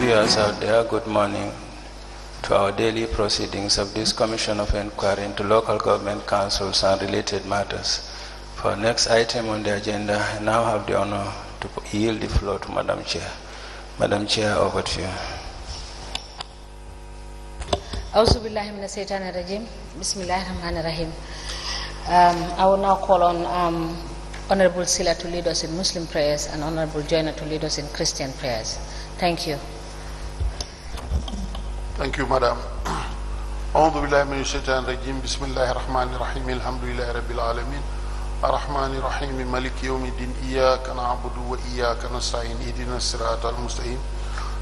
viewers out there, good morning to our daily proceedings of this Commission of Inquiry into Local Government Councils and related matters. For our next item on the agenda, I now have the honor to yield the floor to Madam Chair. Madam Chair, over to you. Auzu billahi minash shaitanir rajim. Bismillahir rahmanir rahim. I will now call on Honorable Sila to lead us in Muslim prayers and Honorable Joyner to lead us in Christian prayers. Thank you. Thank you, Madam. A'udhu billahi minash shaitanir rajim. Bismillahir rahmanir rahim. Alhamdulillahi rabbil alamin. Ar-Rahmanir Rahim. Maliki yawmiddin. Iyyaka na'budu wa iyyaka nasta'in. Ihdinas siratal mustaqim.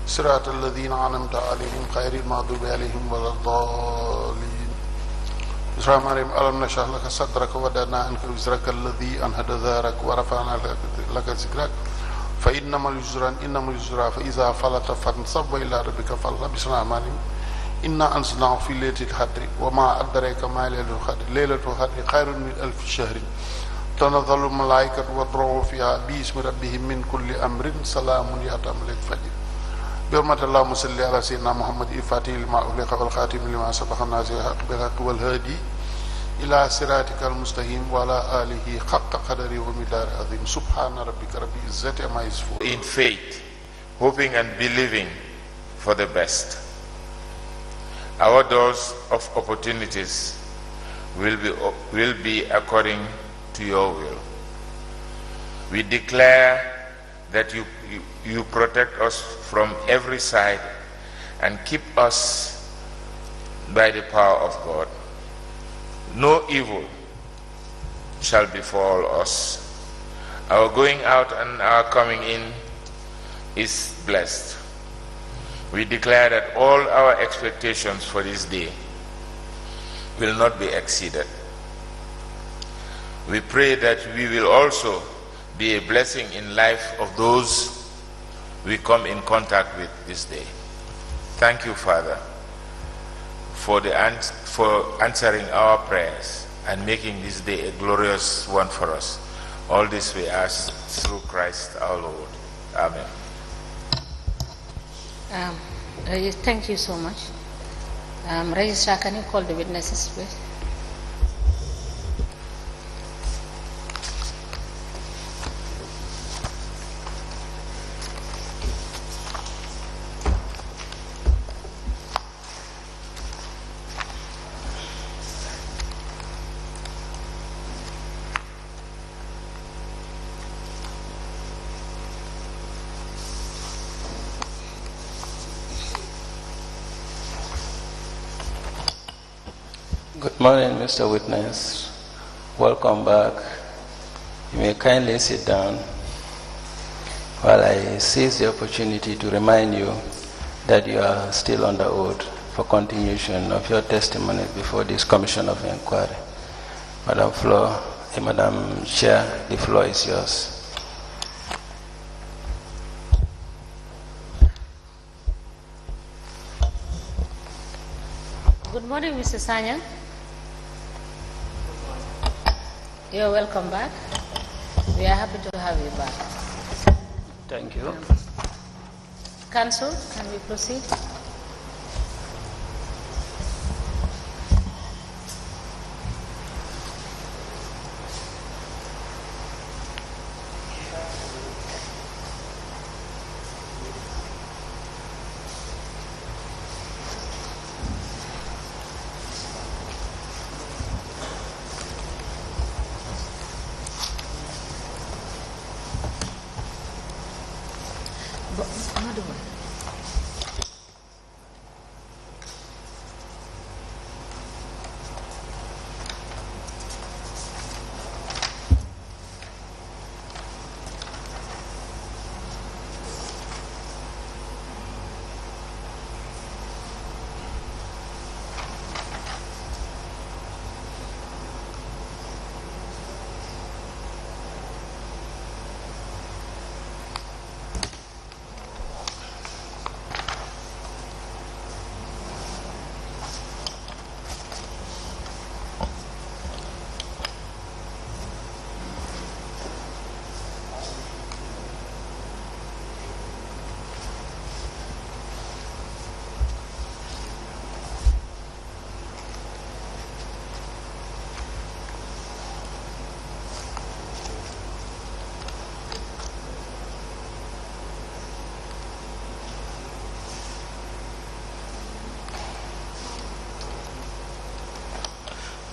Siratal ladzina an'amta 'alaihim ghairil maghdubi 'alaihim waladdallin. Bismillahirrahmanirrahim. Alam nashrah laka sadraka wa wada'na anka wizraka alladhi anhada dharak wa rafa'na laka zikrak. Fa innamal yusra fa iza falata fansab wa ila rabbika farghab. Bismillahirrahmanirrahim. Inna anzalnahu fi laylatil qadri wa ma adraka ma laylatul qadri. Laylatul qadri khairun min alf shahrin. Tanazzalu malaikatu wa ruhu fiha bi ismi rabbihim min kulli amrin salamun hiya hatta matla'il fajr. بحرمة اللهم صل على سيدنا محمد الفاتح لما أغلق والخاتم لما سبق الناصر الحق بالحق والهادي إلى صراطك المستقيم وعلى آله حق قدره ومقداره العظيم سبحان ربك رب العزة عما يصفون. In faith, hoping and believing for the best. Our doors of opportunities will be according to your will. We declare that you protect us from every side and keep us by the power of God. No evil shall befall us. Our going out and our coming in is blessed. We declare that all our expectations for this day will not be exceeded. We pray that we will also be a blessing in life of those we come in contact with this day. Thank you, Father, for answering our prayers and making this day a glorious one for us. All this we ask through Christ our Lord. Amen. Thank you so much. Registrar, can you call the witnesses, please? Good morning, Mr. Witness. Welcome back. You may kindly sit down while I seize the opportunity to remind you that you are still under oath for continuation of your testimony before this Commission of Inquiry. Madam Chair, the floor is yours. Good morning, Mr. Sanya. You're welcome back. We are happy to have you back. Thank you. Council, can we proceed?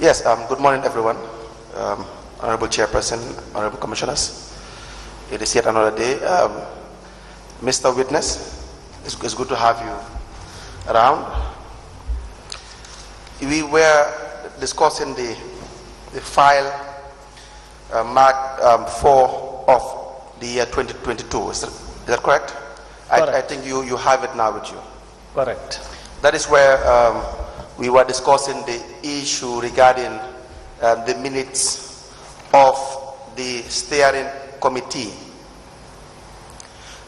Yes, good morning, everyone. Honorable Chairperson, Honorable Commissioners. It is yet another day. Mr. Witness, it's good to have you around. We were discussing the file marked 4 of the year 2022. Is that correct? Correct. I think you have it now with you. Correct. That is where we were discussing the issue regarding the minutes of the steering committee.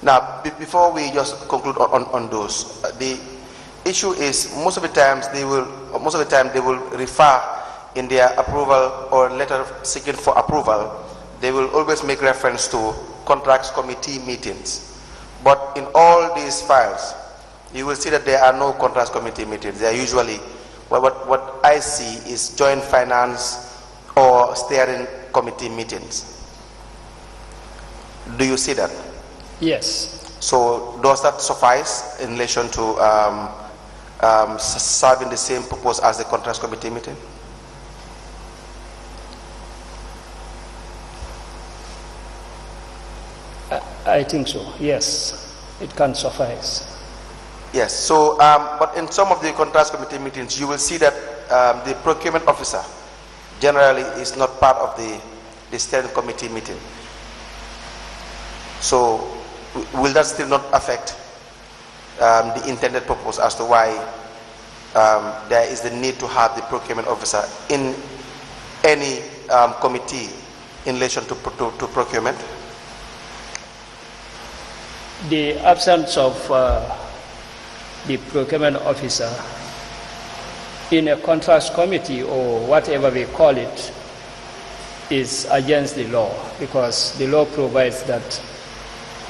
Now, before we just conclude on those, the issue is most of the time they will refer in their approval or letter seeking for approval. They will always make reference to contracts committee meetings. But in all these files, you will see that there are no contracts committee meetings. They are usually what I see is joint finance or steering committee meetings. Do you see that? Yes. So does that suffice in relation to serving the same purpose as the contracts committee meeting? I think so, yes. It can suffice. Yes, so, but in some of the contracts committee meetings, you will see that the procurement officer generally is not part of the steering committee meeting. So, will that still not affect the intended purpose as to why there is the need to have the procurement officer in any committee in relation to procurement? The absence of the procurement officer in a contracts committee or whatever we call it is against the law, because the law provides that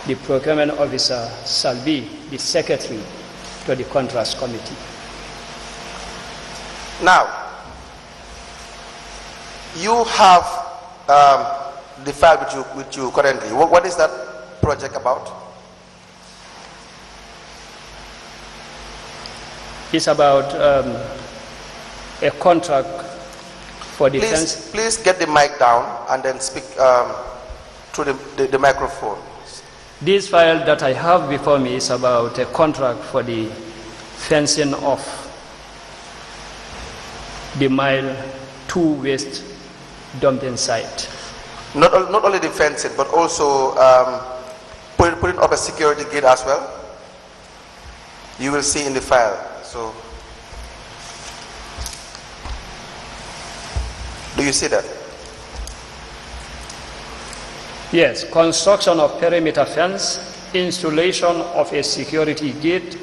the procurement officer shall be the secretary to the contracts committee. Now, you have the file with you currently. What is that project about? It's about a contract for defense. Please get the mic down and then speak through the microphone. This file that I have before me is about a contract for the fencing of the Mile 2 waste dumping site. Not only the fencing, but also putting up a security gate as well. You will see in the file. So, do you see that? Yes, construction of perimeter fence, installation of a security gate,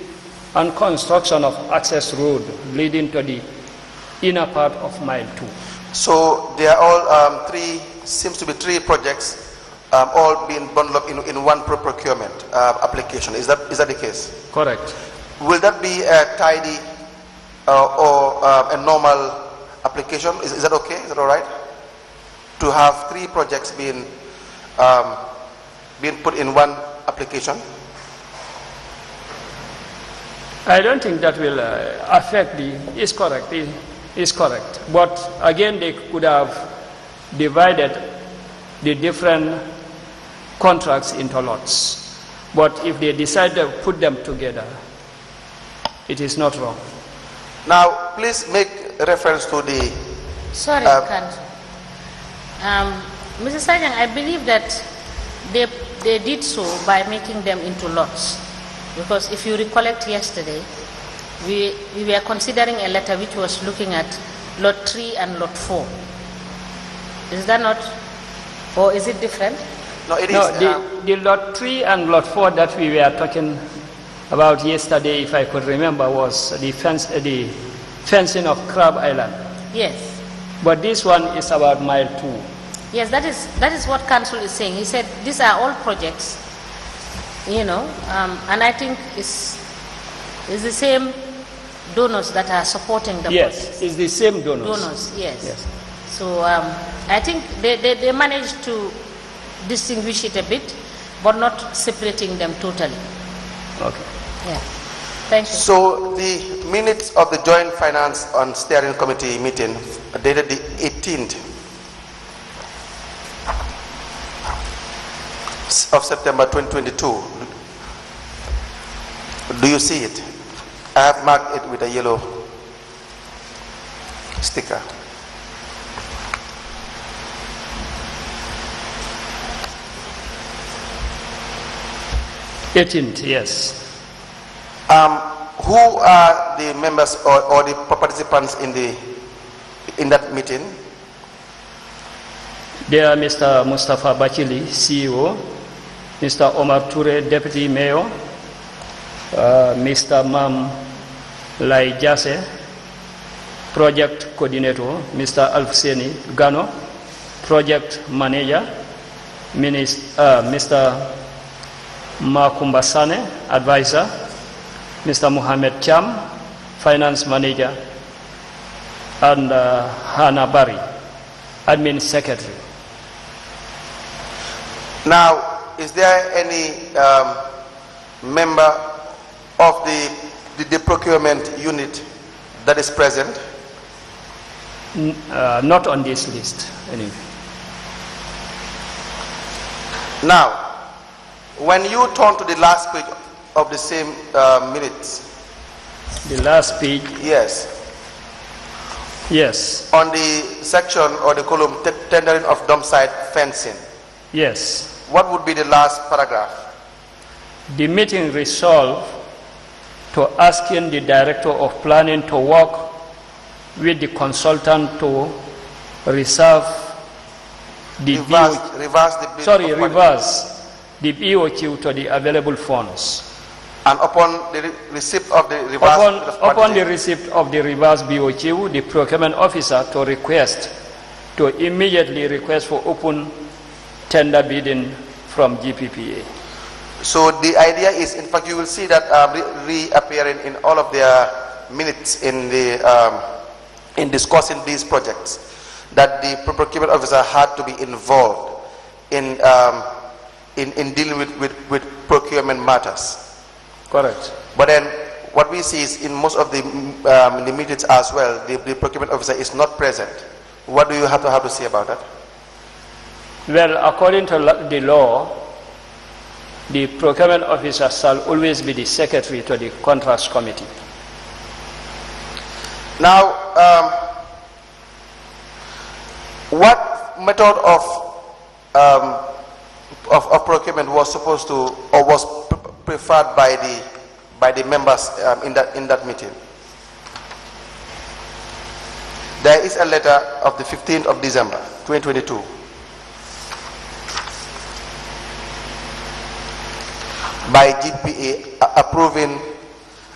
and construction of access road leading to the inner part of Mile 2. So they are all seems to be three projects, all being bundled up in one procurement application. Is that the case? Correct. Will that be a tidy or a normal application? Is that okay? Is that all right? To have three projects being put in one application? I don't think that will affect the. Is correct. Is correct. But again, they could have divided the different contracts into lots. But if they decide to put them together, it is not wrong. Now, please make reference to the. Sorry, Council. Mr. Sergeant, I believe that they did so by making them into lots. Because if you recollect yesterday, we were considering a letter which was looking at lot 3 and lot 4. Is that not? Or is it different? No, it no, is. The lot 3 and lot 4 that we were talking about yesterday, if I could remember, was the fencing of Crab Island. Yes. But this one is about Mile 2. Yes, that is what Council is saying. He said these are all projects, you know, and I think it's the same donors that are supporting the yes, projects. It's the same donors. Donors, yes. So I think they managed to distinguish it a bit, but not separating them totally. Okay. Yeah. Thank you. So the minutes of the Joint Finance and Steering Committee meeting dated the 18th of September 2022. Do you see it? I have marked it with a yellow sticker. Yes. Who are the members or the participants in that meeting? There are Mr. Mustafa Bachili, CEO, Mr. Omar Toure, Deputy Mayor, Mr. Mam Lai Jase, Project Coordinator, Mr. Alfseni Gano, Project Manager, Mr. Makumba Sane, Advisor, Mr. Mohamed Cham, Finance Manager, and Hannah Barry, Admin Secretary. Now, is there any member of the procurement unit that is present? Not on this list, anyway. Now, when you turn to the last page of the same minutes. The last page? Yes. Yes. On the section or the column tendering of dump site fencing. Yes. What would be the last paragraph? The meeting resolved to asking the Director of Planning to work with the consultant to reserve the reverse the BOQ to the available funds. And upon the receipt of the receipt of the reverse BOQ, the procurement officer to immediately request for open tender bidding from GPPA. So the idea is, in fact, you will see that reappearing in all of their minutes in discussing these projects, that the procurement officer had to be involved in dealing with procurement matters. Correct. But then what we see is in most of the meetings as well, the procurement officer is not present. What do you have to say about that? Well, according to the law, the procurement officer shall always be the secretary to the contracts committee. Now, what method of procurement was supposed to, or was preferred by the members in that meeting? There is a letter of the 15th of December 2022 by GPA approving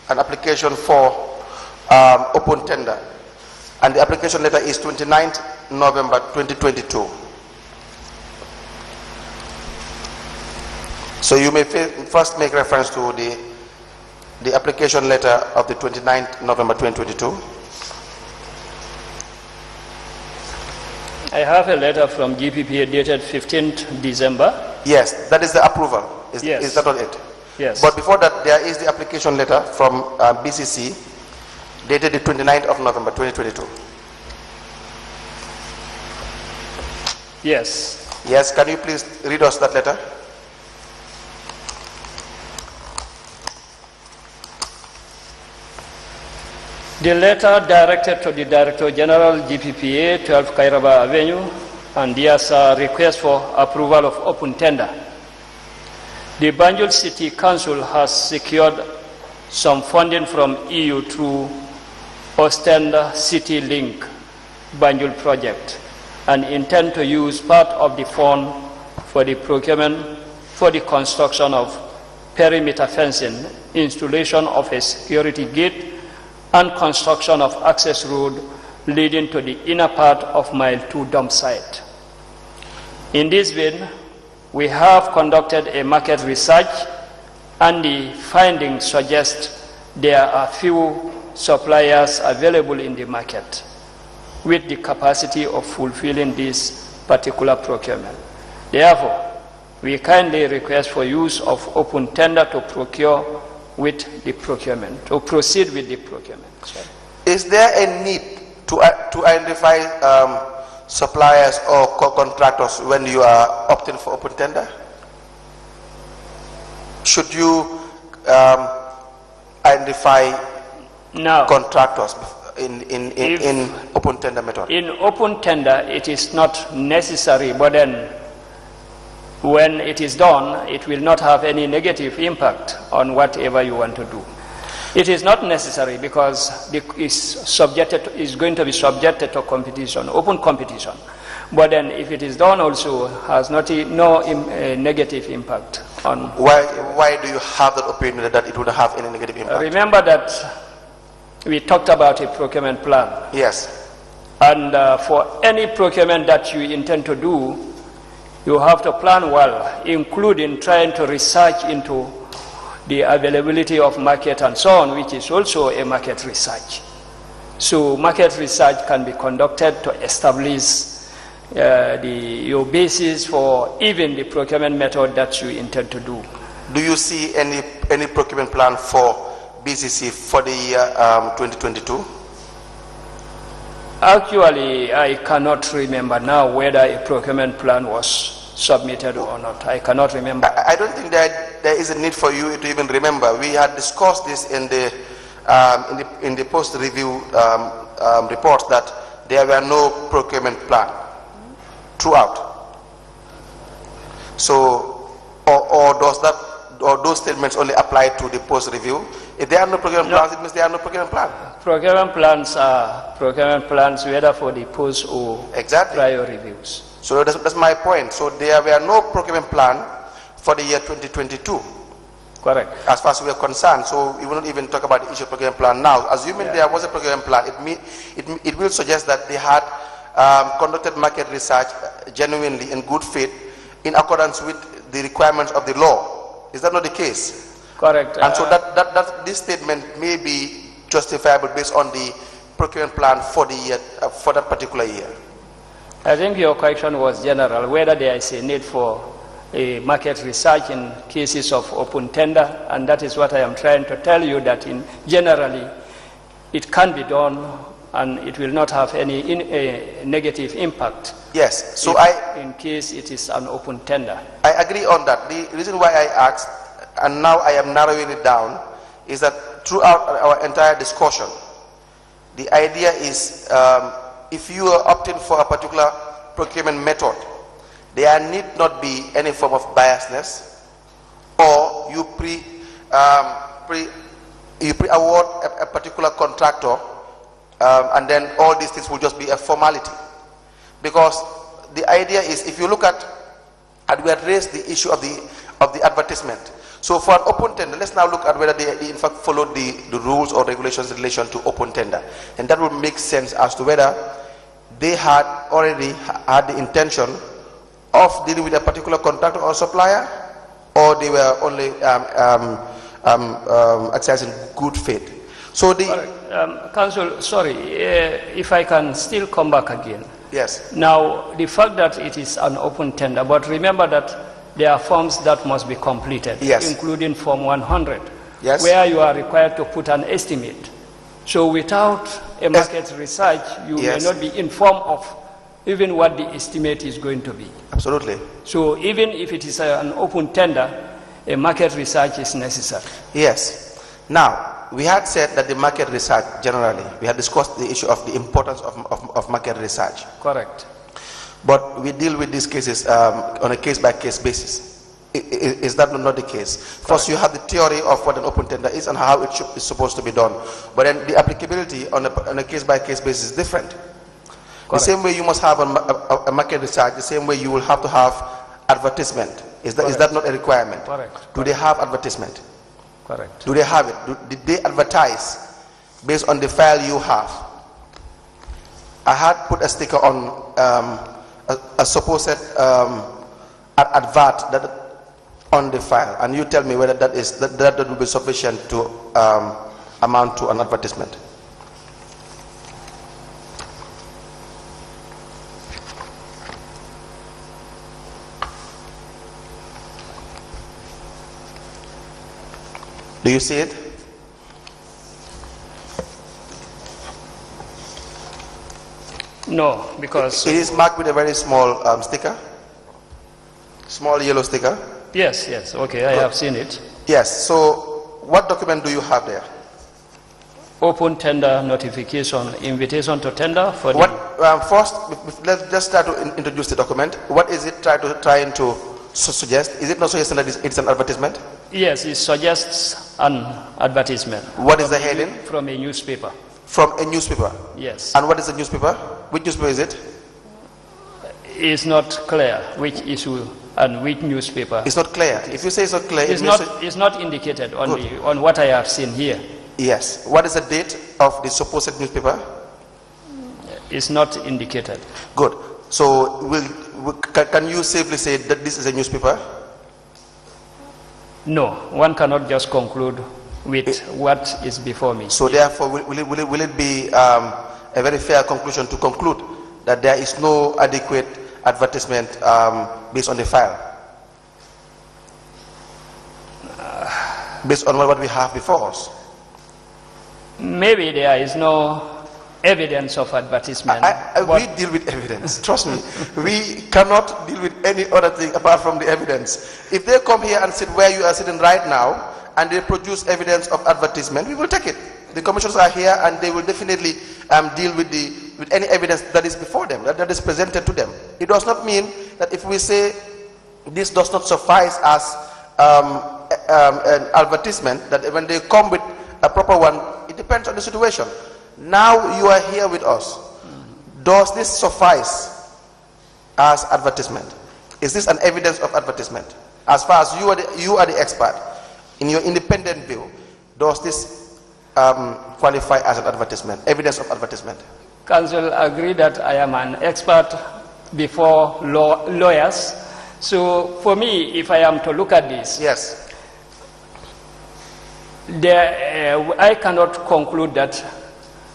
an application for open tender, and the application letter is 29th November 2022. So you may first make reference to the application letter of the 29th November 2022. I have a letter from GPPA dated 15th December. Yes, that is the approval. Is that not it? Yes. But before that, there is the application letter from BCC dated the 29th of November 2022. Yes. Yes, can you please read us that letter? The letter directed to the Director General GPPA, 12 Kairaba Avenue, and there's a request for approval of open tender. The Banjul City Council has secured some funding from EU through Ostend City Link Banjul project and intend to use part of the fund for the procurement for the construction of perimeter fencing, installation of a security gate, and construction of access road leading to the inner part of Mile 2 dump site. In this vein, we have conducted a market research, and the findings suggest there are few suppliers available in the market with the capacity of fulfilling this particular procurement. Therefore, we kindly request for use of open tender to procure with the procurement, to proceed with the procurement. Sorry. Is there a need to identify suppliers or contractors when you are opting for open tender? Should you identify contractors in open tender method? In open tender, it is not necessary, but then when it is done, it will not have any negative impact on whatever you want to do. It is not necessary because it is going to be subjected to competition, open competition. But then if it is done also, has no negative impact on... Why do you have that opinion that it would have any negative impact? Remember that we talked about a procurement plan. Yes. And for any procurement that you intend to do, you have to plan well, including trying to research into the availability of market and so on, which is also a market research. So market research can be conducted to establish your basis for even the procurement method that you intend to do. Do you see any procurement plan for BCC for the year 2022? Actually, I cannot remember now whether a procurement plan was submitted or not. I cannot remember. I don't think that there is a need for you to even remember. We had discussed this in the post-review reports that there were no procurement plan throughout. So, or those statements only apply to the post-review? If there are no procurement plans, it means there are no procurement plan. Procurement plans are procurement plans whether for the post or prior reviews. So that's my point. So there were no procurement plan for the year 2022. Correct. As far as we are concerned, so we will not even talk about the issue of procurement plan now. Assuming there was a procurement plan, it will suggest that they had conducted market research genuinely in good faith in accordance with the requirements of the law. Is that not the case? Correct. And so this statement may be justifiable based on the procurement plan for the year, for that particular year. I think your question was general, whether there is a need for a market research in cases of open tender, and that is what I am trying to tell you, that generally it can be done and it will not have any negative impact. Yes, so in case it is an open tender. I agree on that. The reason why I asked, and now I am narrowing it down, is that throughout our entire discussion, the idea is if you are opting for a particular procurement method, there need not be any form of biasness, or you pre-award a particular contractor, and then all these things will just be a formality. Because the idea is, if you look at, and we had raised the issue of the advertisement. So for an open tender, let's now look at whether they in fact followed the rules or regulations in relation to open tender. And that would make sense as to whether they had already had the intention of dealing with a particular contractor or supplier, or they were only exercising good faith. So the Council, sorry, if I can still come back again. Yes. Now, the fact that it is an open tender, but remember that there are forms that must be completed, yes, including Form 100, yes, where you are required to put an estimate. So without a market research, you yes, may not be informed of even what the estimate is going to be. Absolutely. So even if it is an open tender, a market research is necessary. Yes. Now, we had said that the market research generally, we had discussed the issue of the importance of market research. Correct. But we deal with these cases on a case-by-case basis. Is that not the case? First, you have the theory of what an open tender is and how it is supposed to be done. But then the applicability on a case-by-case basis is different. Correct. The same way you must have a market research, the same way you will have to have advertisement. Is that not a requirement? Correct. Do they have advertisement? Correct. Do they have it? Did they advertise based on the file you have? I had put a sticker on a supposed advert that on the file, and you tell me whether that would be sufficient to amount to an advertisement. Do you see it? No, because... It is marked with a very small sticker. Small yellow sticker. Yes, yes, okay, I have seen it. Yes, so what document do you have there? Open tender notification, invitation to tender for what, first, let's just try to introduce the document. What is it trying to suggest? Is it not suggesting that it's an advertisement? Yes, it suggests an advertisement. What is the heading? From a newspaper. From a newspaper? Yes. And what is the newspaper? Which newspaper is it? It's not clear which issue and which newspaper. It's not clear. If you say it's not clear, it's not indicated on what I have seen here. Yes. What is the date of the supposed newspaper? It's not indicated. Good. So can you safely say that this is a newspaper? No, one cannot just conclude with what is before me. So therefore, will it be a very fair conclusion to conclude that there is no adequate advertisement based on the file? Based on what we have before us? Maybe there is no evidence of advertisement. We deal with evidence, trust me. We cannot deal with any other thing apart from the evidence. If they come here and sit where you are sitting right now and they produce evidence of advertisement, we will take it. The commissioners are here and they will definitely deal with any evidence that is before them, that is presented to them. It does not mean that if we say this does not suffice as an advertisement, that when they come with a proper one, it depends on the situation. Now you are here with us. Does this suffice as advertisement? Is this an evidence of advertisement? As far as you are the expert, in your independent view, does this qualify as an advertisement, evidence of advertisement? Council agree that I am an expert before lawyers. So for me, if I am to look at this, yes, I cannot conclude that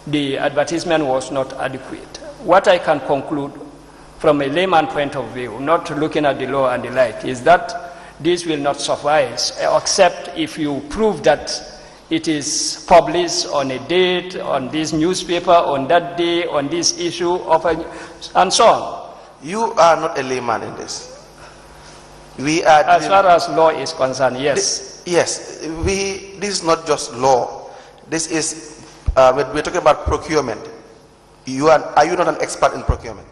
the advertisement was not adequate. What I can conclude from a layman point of view, not looking at the law and the like, is that this will not suffice except if you prove that it is published on a date, on this newspaper, on that day, on this issue, and so on. You are not a layman in this. We are as far as law is concerned, yes. Yes, this is not just law. This is, we're talking about procurement. Are you not an expert in procurement?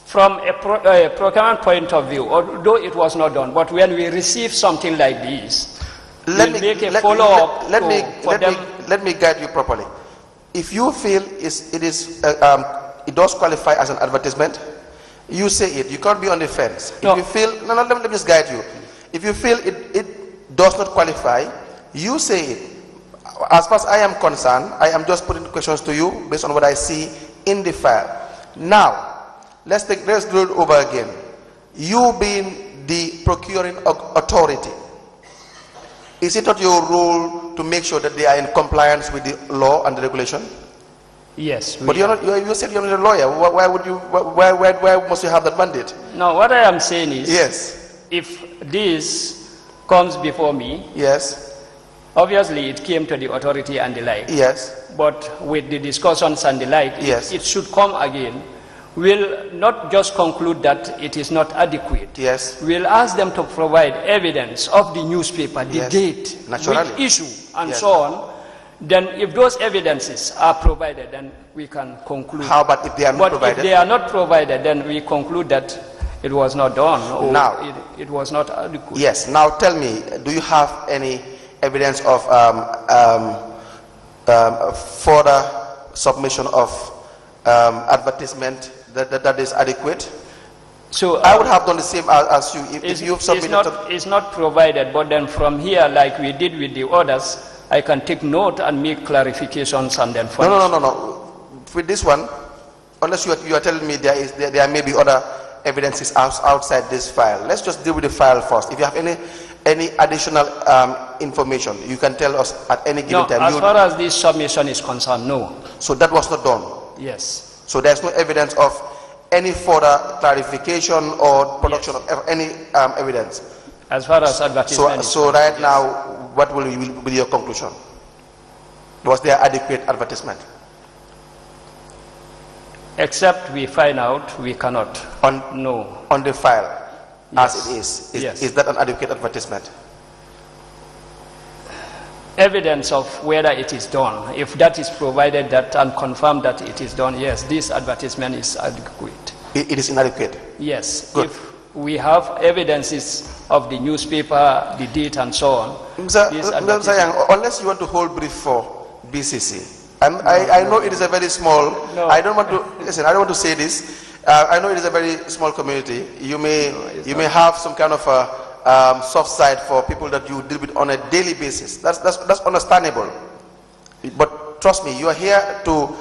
From a procurement point of view, although it was not done, but when we receive something like this, let me guide you properly. If you feel it does qualify as an advertisement, you say it. You can't be on the fence. No. If you feel, let me just guide you. If you feel it does not qualify, you say it. As far as I am concerned, I am just putting questions to you based on what I see in the file. Now, let's do it over again. You being the procuring authority, is it not your role to make sure that they are in compliance with the law and the regulation? Yes. But you said you're not a lawyer. Why must you have that mandate? No, what I am saying is, yes, if this comes before me, yes, obviously it came to the authority and the like. Yes. But with the discussions and the like, yes, it should come again. We'll not just conclude that it is not adequate. Yes. We'll ask them to provide evidence of the newspaper, the date, which issue, and so on. Then if those evidences are provided, then we can conclude. How about if they are not provided? If they are not provided, then we conclude that it was not done, or now, it was not adequate. Yes. Now tell me, do you have any evidence of further submission of advertisement that is adequate? So I would have done the same as you. If you've submitted, it's not provided, but then from here, like we did with the others, I can take note and make clarifications and then furnish. No. With this one, unless you are telling me there may be other evidences outside this file. Let's just deal with the file first. If you have any additional information, you can tell us at any given time. As far as this submission is concerned, no. So that was not done? Yes. So there's no evidence of any further clarification or production of any evidence? As far as advertisement so right now, what will be your conclusion? Was there adequate advertisement? Except we find out, we cannot. No. On the file, Yes. as it is, Yes. is that an adequate advertisement? Evidence of whether it is done, if that is provided that and confirmed that it is done, yes, this advertisement is adequate. It is inadequate. Yes. Good. If we have evidences of the newspaper, the date and so on. Unless you want to hold brief for BCC, I know it is a very small. No. I don't want to listen. I don't want to say this. I know it is a very small community. You may have some kind of a soft side for people that you deal with on a daily basis. That's understandable. But trust me, you are here to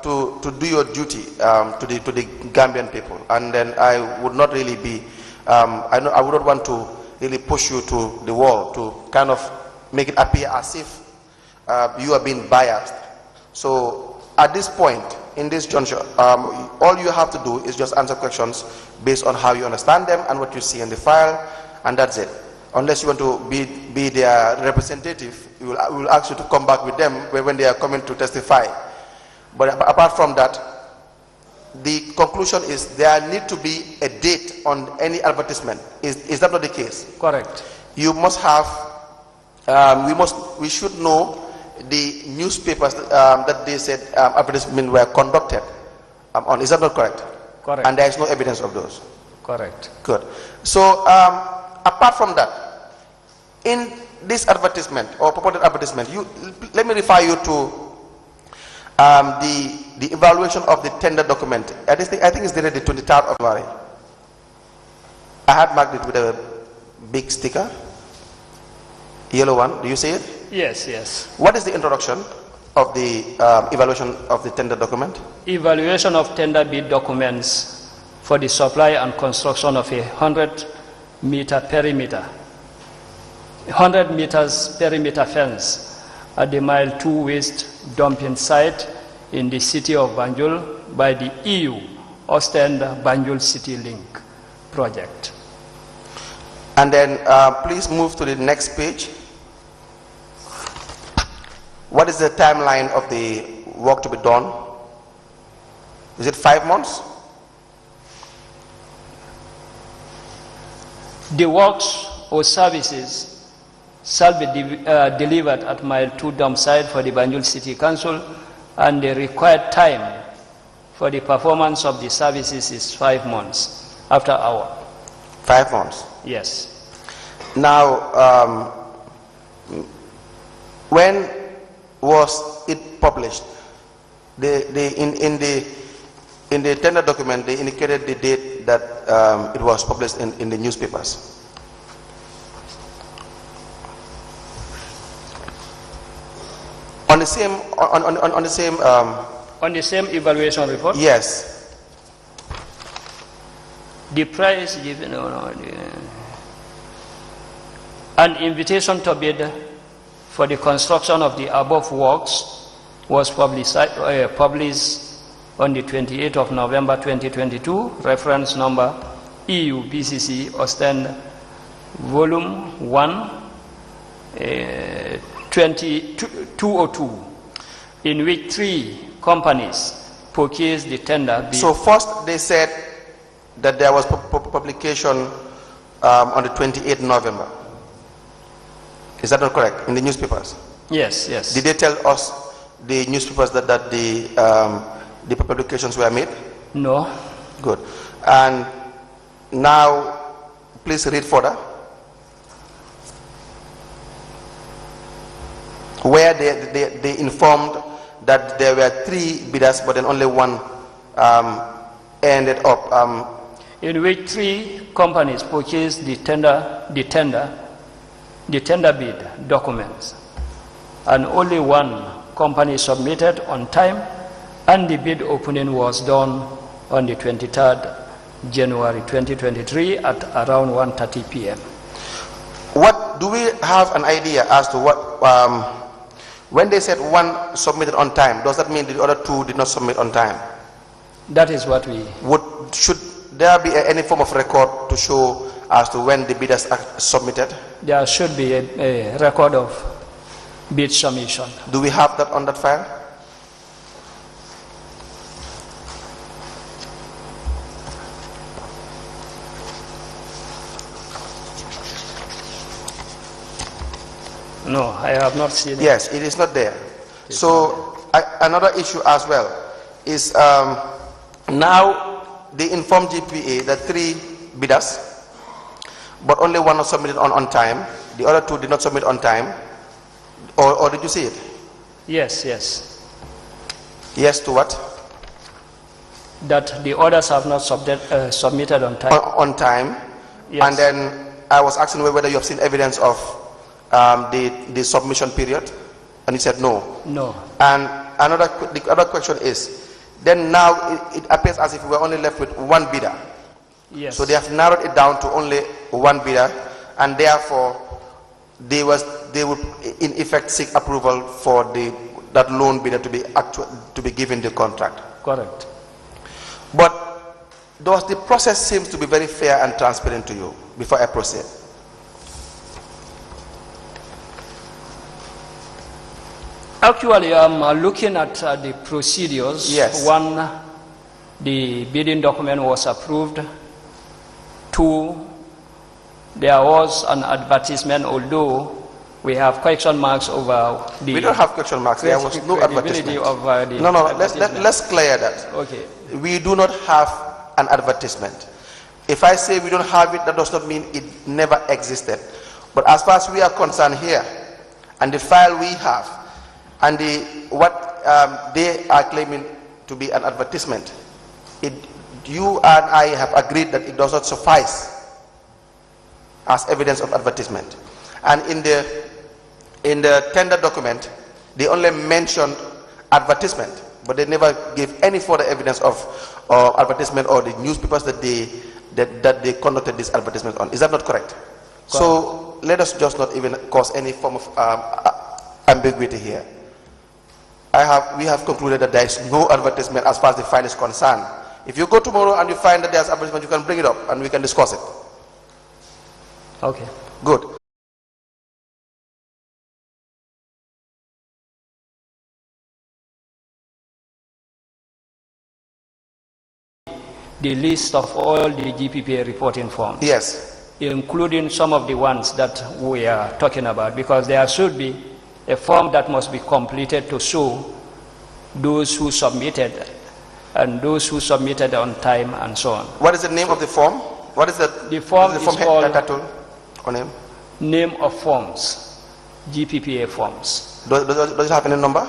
do your duty to the Gambian people, and then I would not really be. I would not want to really push you to the wall to kind of make it appear as if you are being biased. So at this point, in this juncture, all you have to do is just answer questions based on how you understand them and what you see in the file, and that's it. Unless you want to be their representative, we will ask you to come back with them when they are coming to testify. But apart from that, the conclusion is there need to be a date on any advertisement. Is that not the case? Correct. You must have, we should know the newspapers that they said advertisements were conducted on. Is that not correct? Correct. And there is no evidence of those. Correct. Good. So apart from that, in this advertisement or purported advertisement, let me refer you to the evaluation of the tender document. I think it's dated the 23rd of February. I had marked it with a big sticker, yellow one. Do you see it? Yes, yes. What is the introduction of the evaluation of the tender document? Evaluation of tender bid documents for the supply and construction of a 100-meter perimeter, 100 meters perimeter fence at the Mile 2 Waste dumping site in the city of Banjul by the EU Ostend Banjul City Link project. And then please move to the next page. What is the timeline of the work to be done? Is it 5 months? The works or services shall be delivered at Mile 2 dump site for the Banjul City Council, and the required time for the performance of the services is 5 months after our. 5 months? Yes. Now, when was it published? In the tender document, they indicated the date that it was published in the newspapers. On the same evaluation report. Yes. The price given an invitation to bid for the construction of the above works was published on the 28th of November 2022, reference number EU BCC Ostend Volume 1 202, in which 3 companies purchased the tender. So first they said that there was publication on the 28th November. Is that not correct? In the newspapers? Yes, yes. Did they tell us, the newspapers, that the publications were made? No. Good. And now, please read further. Where they informed that there were 3 bidders, but then only one ended up. In which 3 companies purchased the tender bid documents, and only 1 company submitted on time, and the bid opening was done on the 23rd January 2023 at around 1:30 p.m. What do we have an idea as to what, when they said 1 submitted on time, does that mean the other 2 did not submit on time? That is what we... Should there be any form of record to show as to when the bidders are submitted? There should be a record of bid submission. Do we have that on that file? No, I have not seen it. Yes, it is not there. So another issue as well is now they informed GPA that 3 bidders, but only one was submitted on time. The other 2 did not submit on time. Or did you see it? Yes, yes. Yes to what? That the orders have not submitted on time. On time. Yes. And then I was asking whether you have seen evidence of the submission period, and he said no. No. And the other question is, then now it appears as if we were only left with 1 bidder. Yes. So they have narrowed it down to only 1 bidder, and therefore they would in effect seek approval for that lone bidder to be given the contract. Correct. But the process seems to be very fair and transparent to you before I proceed? Actually, I'm looking at the procedures. Yes. 1, the bidding document was approved. 2, there was an advertisement, although we have question marks over the... We don't have question marks. There was no advertisement. Of, no, let's clear that. Okay. We do not have an advertisement. If I say we don't have it, that does not mean it never existed. But as far as we are concerned here, and the file we have, and what they are claiming to be an advertisement, you and I have agreed that it does not suffice as evidence of advertisement. And in the tender document, they only mentioned advertisement, but they never gave any further evidence of advertisement or the newspapers that they conducted this advertisement on. Is that not correct? So let us just not even cause any form of ambiguity here. We have concluded that there is no advertisement as far as the file is concerned. If you go tomorrow and you find that there's advertisement, you can bring it up and we can discuss it. Okay. Good. The list of all the GPPA reporting forms. Yes. Including some of the ones that we are talking about, because there should be a form that must be completed to show those who submitted and those who submitted on time and so on. What is the name of the form? What is the form? Is called title or name? Name of forms, GPPA forms. Does it have any number?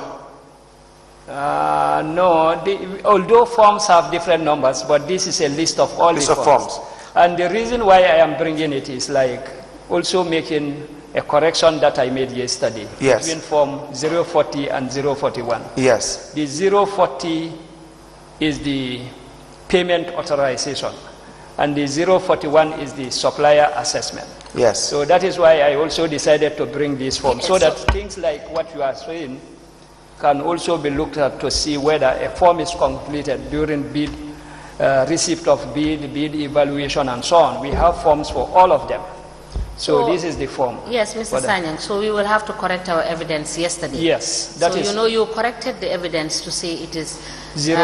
No, although forms have different numbers, but this is a list of all the forms. And the reason why I am bringing it is like also making a correction that I made yesterday. Yes. Between form 040 and 041. Yes. The 040 is the payment authorization, and the 041 is the supplier assessment. Yes. So that is why I also decided to bring this form, so that things like what you are saying can also be looked at to see whether a form is completed during bid, receipt of bid evaluation, and so on. We have forms for all of them. So this is the form. Yes, Mr. Sanyang, so we will have to correct our evidence yesterday. Yes, that is. So you know you corrected the evidence to say it is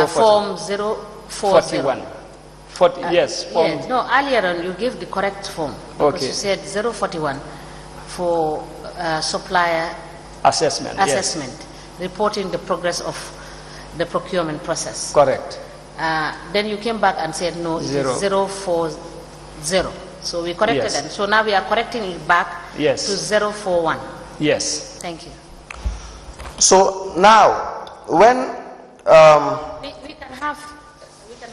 form 041. Yes, form. Yes, no, earlier on you gave the correct form. Because you said 041 for supplier assessment. Assessment, reporting the progress of the procurement process. Correct. Then you came back and said no, it is 040. So we corrected them. So now we are correcting it back to 041. Yes. Thank you. So now, when we can have the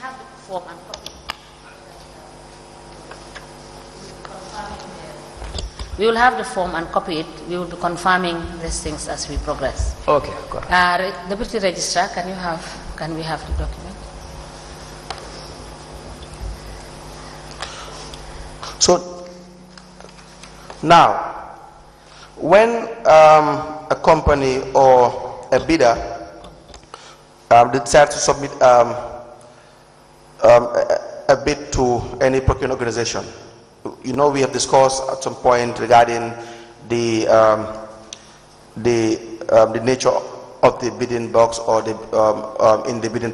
form and copy. We will have the form and copy it. We will be confirming these things as we progress. Okay. Deputy Registrar, can we have the document? So now, when a company or a bidder decides to submit a bid to any procurement organization, you know, we have discussed at some point regarding the nature of the bidding box or the in the bidding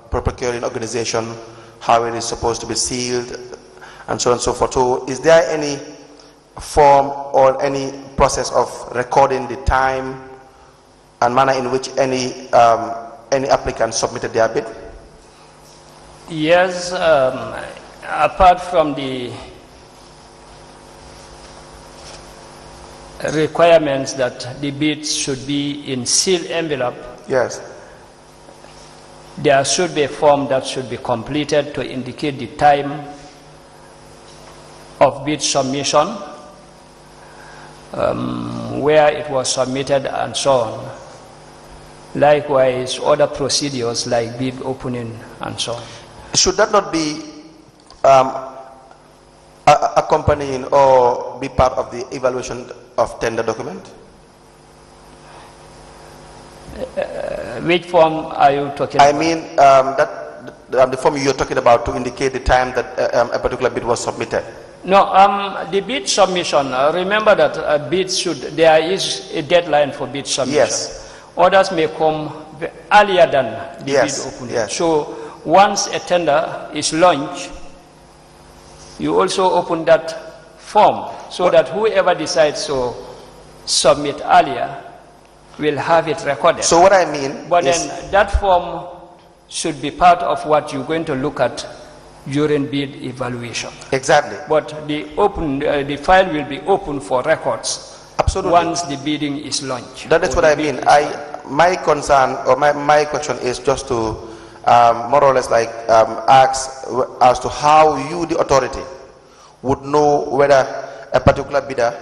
procuring organization, how it is supposed to be sealed, and so on and so forth. So, is there any form or any process of recording the time and manner in which any applicant submitted their bid? Yes, apart from the requirements that the bids should be in sealed envelope, yes, there should be a form that should be completed to indicate the time of bid submission, where it was submitted, and so on. Likewise, other procedures like bid opening and so on. Should that not be accompanying or be part of the evaluation of tender document? Which form are you talking about? I mean the form you're talking about to indicate the time that a particular bid was submitted. No, the bid submission, remember that bids should, there is a deadline for bid submission. Yes. Orders may come earlier than the bid opening. Yes. So once a tender is launched, you also open that form so that whoever decides to submit earlier will have it recorded. So what I mean but is, then that form should be part of what you're going to look at during bid evaluation. exactly. But the file will be open for records. Absolutely. Once the bidding is launched. That is what I mean. My concern or my question is just to more or less like ask as to how you, the authority, would know whether a particular bidder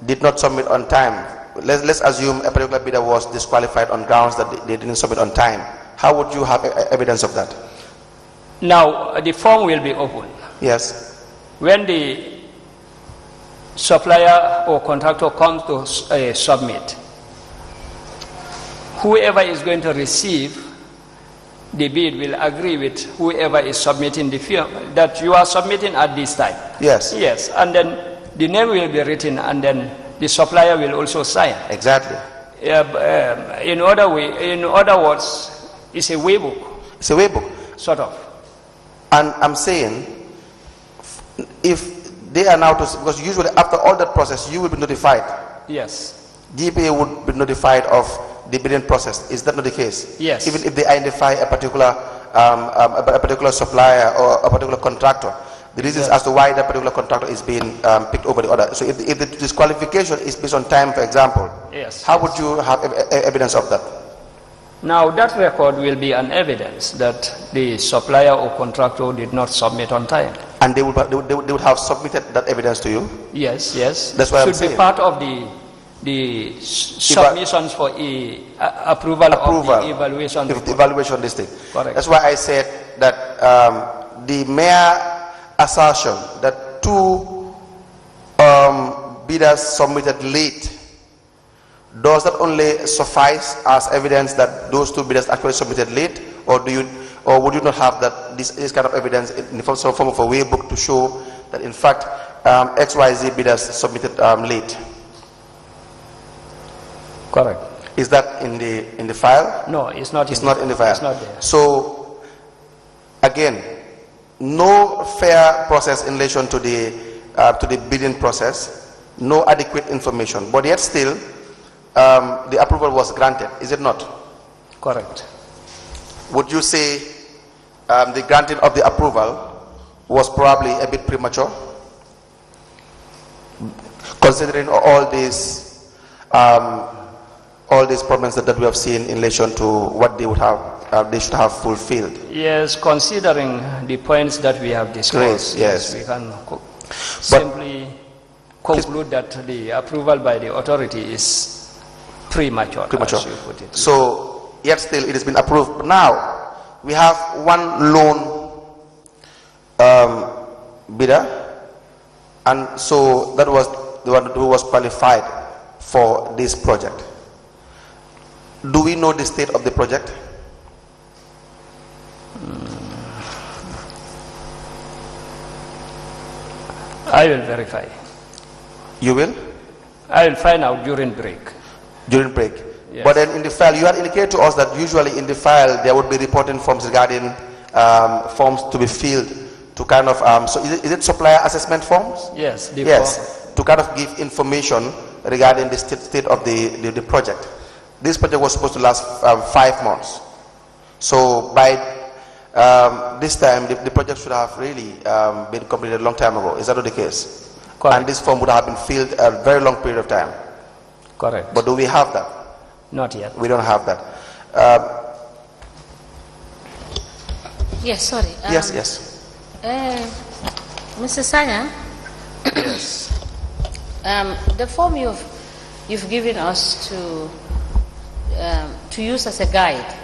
did not submit on time. Let's assume a particular bidder was disqualified on grounds that they didn't submit on time. How would you have evidence of that? Now, the form will be open. Yes. When the supplier or contractor comes to submit, whoever is going to receive the bid will agree with whoever is submitting the form that you are submitting at this time. Yes. Yes, and then the name will be written, and then the supplier will also sign. Exactly. In other words, it's a way book. It's a way book. Sort of. And I'm saying, if they are now to, because usually after all that process, you will be notified. Yes. DPA would be notified of the bidding process. Is that not the case? Yes. Even if they identify a particular supplier or a particular contractor, the reasons as to why that particular contractor is being picked over the other. So if the disqualification is based on time, for example, yes, how would you have evidence of that? Now that record will be an evidence that the supplier or contractor did not submit on time. And they would have submitted that evidence to you? Yes, yes. That's what I'm saying. Should be part of the submissions for approval of the evaluation. If the evaluation listing. Correct. That's why I said that the mere assertion that two bidders submitted late, does that only suffice as evidence that those two bidders actually submitted late, or would you not have that this kind of evidence in some form of a way book to show that in fact XYZ bidders submitted late? Correct. Is that in the file? No, it's not. It's not in the file. It's not there. So again, no fair process in relation to the bidding process, no adequate information, but yet still the approval was granted. Is it not? Correct. Would you say the granting of the approval was probably a bit premature, considering all these problems that we have seen in relation to what they would have, they should have fulfilled? Yes, considering the points that we have discussed, great, yes. we can simply conclude that the approval by the authority is premature. As you put it. So, yet still it has been approved. Now, we have one lone bidder, and so that was the one who was qualified for this project. Do we know the state of the project? I will verify. You will? I will find out during break. During break. Yes. But then in the file, you had indicated to us that usually in the file there would be reporting forms regarding forms to be filled to kind of, so is it supplier assessment forms? Yes. Yes, to kind of give information regarding the state of the project. This project was supposed to last 5 months. So by this time, the project should have really been completed a long time ago. Is that not the case? Correct. And this form would have been filled a very long period of time. Correct. But do we have that? Not yet. We don't have that. Yes, sorry. Yes. Mr. Sanya, Yes. the form you've given us to use as a guide,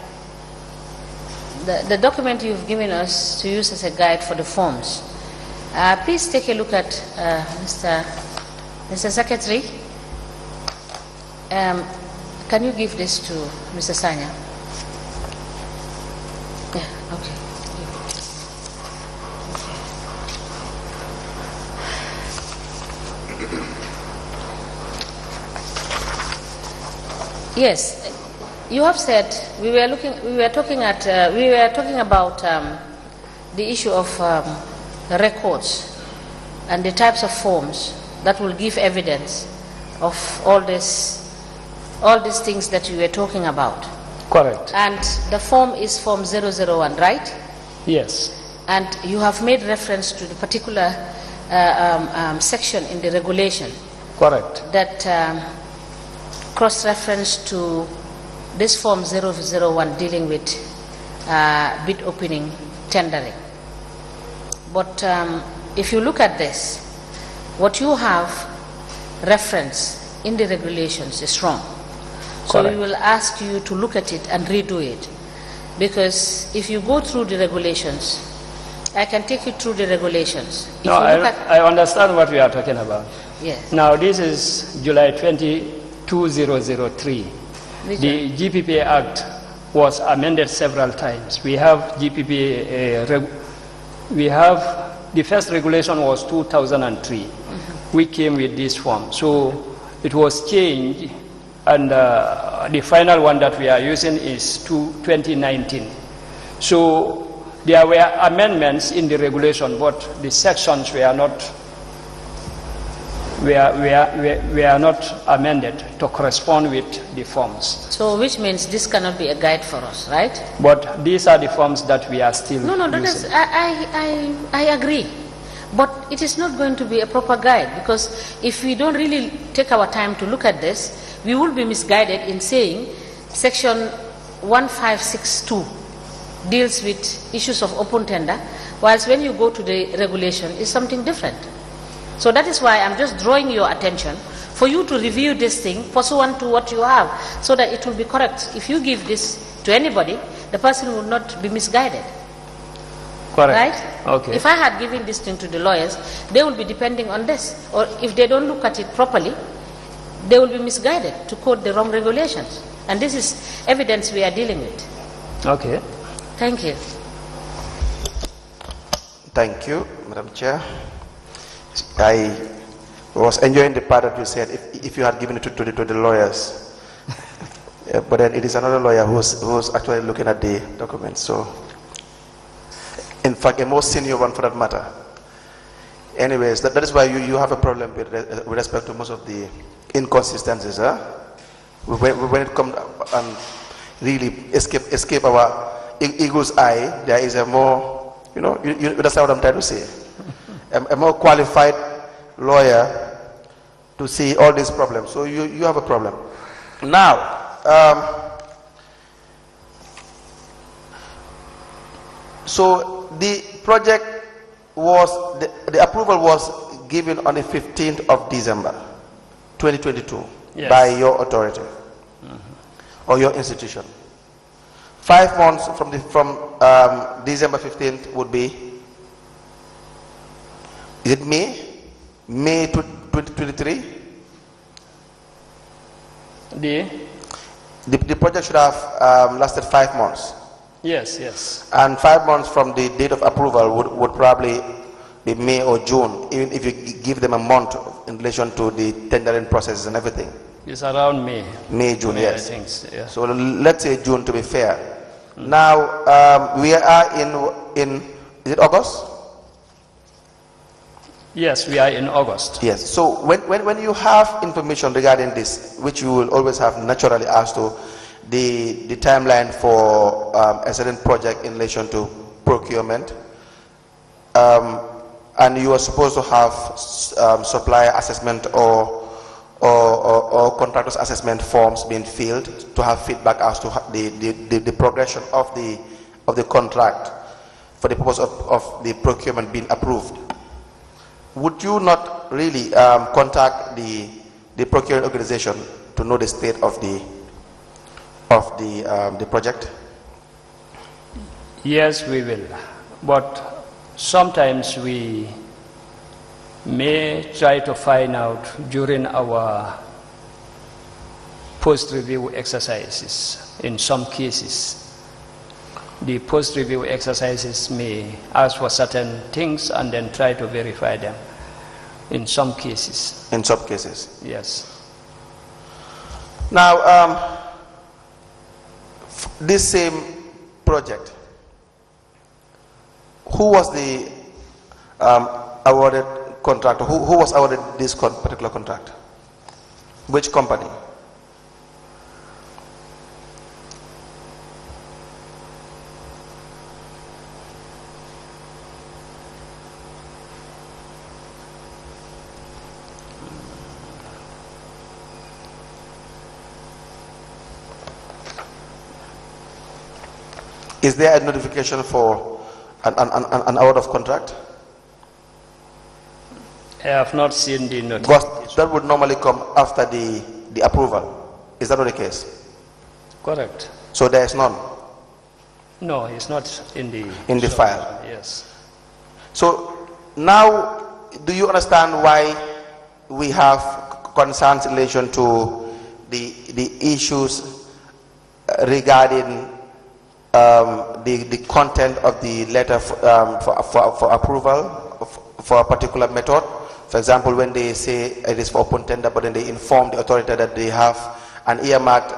the document you've given us to use as a guide for the forms, please take a look at Mr. Secretary. Can you give this to Mr. Sanya? Yeah, okay. Yes, you have said we were talking about the issue of records and the types of forms that will give evidence of all these things that you were talking about. Correct. And the form is form 001, right? Yes. And you have made reference to the particular section in the regulation. Correct. That cross-reference to this form 001 dealing with bid opening tendering. But if you look at this, what you have reference in the regulations is wrong. So Correct. we will ask you to look at it and redo it. Because if you go through the regulations, I can take you through the regulations. If No, you look I understand what we are talking about. Yes. Now, this is July 2003. The GPPA Act was amended several times. We have GPPA, the first regulation was 2003. We came with this form. So it was changed, and the final one that we are using is 2019. So there were amendments in the regulation, but the sections were not amended to correspond with the forms. So which means this cannot be a guide for us, right? But these are the forms that we are still using. I agree. But it is not going to be a proper guide, because if we don't really take our time to look at this, we will be misguided in saying section 1562 deals with issues of open tender, whilst when you go to the regulation, it's something different. So that is why I'm just drawing your attention for you to review this thing pursuant to what you have, so that it will be correct. If you give this to anybody, the person will not be misguided. Correct. Right? Okay. If I had given this thing to the lawyers, they will be depending on this. Or if they don't look at it properly, they will be misguided to quote the wrong regulations. And this is evidence we are dealing with. Okay. Thank you. Thank you, Madam Chair. I was enjoying the part that you said if you had given it to the lawyers. But then it is another lawyer who's actually looking at the documents. So, in fact, a more senior one for that matter. Anyways, that is why you have a problem with respect to most of the inconsistencies. When it comes and really escape our eagle's eye, there is a more, you understand what I'm trying to say? A more qualified lawyer to see all these problems. So you have a problem. Now, so the project was, the approval was given on the 15th of December 2022 Yes. by your authority or your institution. 5 months from December 15th would be, is it May 2023? The project should have lasted 5 months. Yes. And 5 months from the date of approval would probably be May or June, even if you give them a month in relation to the tendering process and everything? It's around May. May, June, May, yes. I think so, yeah. So let's say June to be fair. Now, we are in, is it August? Yes, we are in August. Yes. So when you have information regarding this, which you will always have naturally as to the timeline for a certain project in relation to procurement, and you are supposed to have supplier assessment or contractors assessment forms being filled to have feedback as to the progression of the contract for the purpose of the procurement being approved. Would you not really contact the procurement organization to know the state of the project? Yes, we will. But sometimes we may try to find out during our post-review exercises. In some cases, the post-review exercises may ask for certain things and then try to verify them. In some cases. In some cases. Yes. Now, this same project, who was the awarded contractor? Who was awarded this particular contract? Which company? Is there a notification for an award of contract? I have not seen the notification. Because that would normally come after the approval. Is that not the case? Correct. So there is none? No, it's not in the file. Yes. So now, do you understand why we have concerns in relation to the issues regarding the content of the letter for approval for a particular method? For example, when they say it is for open tender, but then they inform the authority that they have an earmarked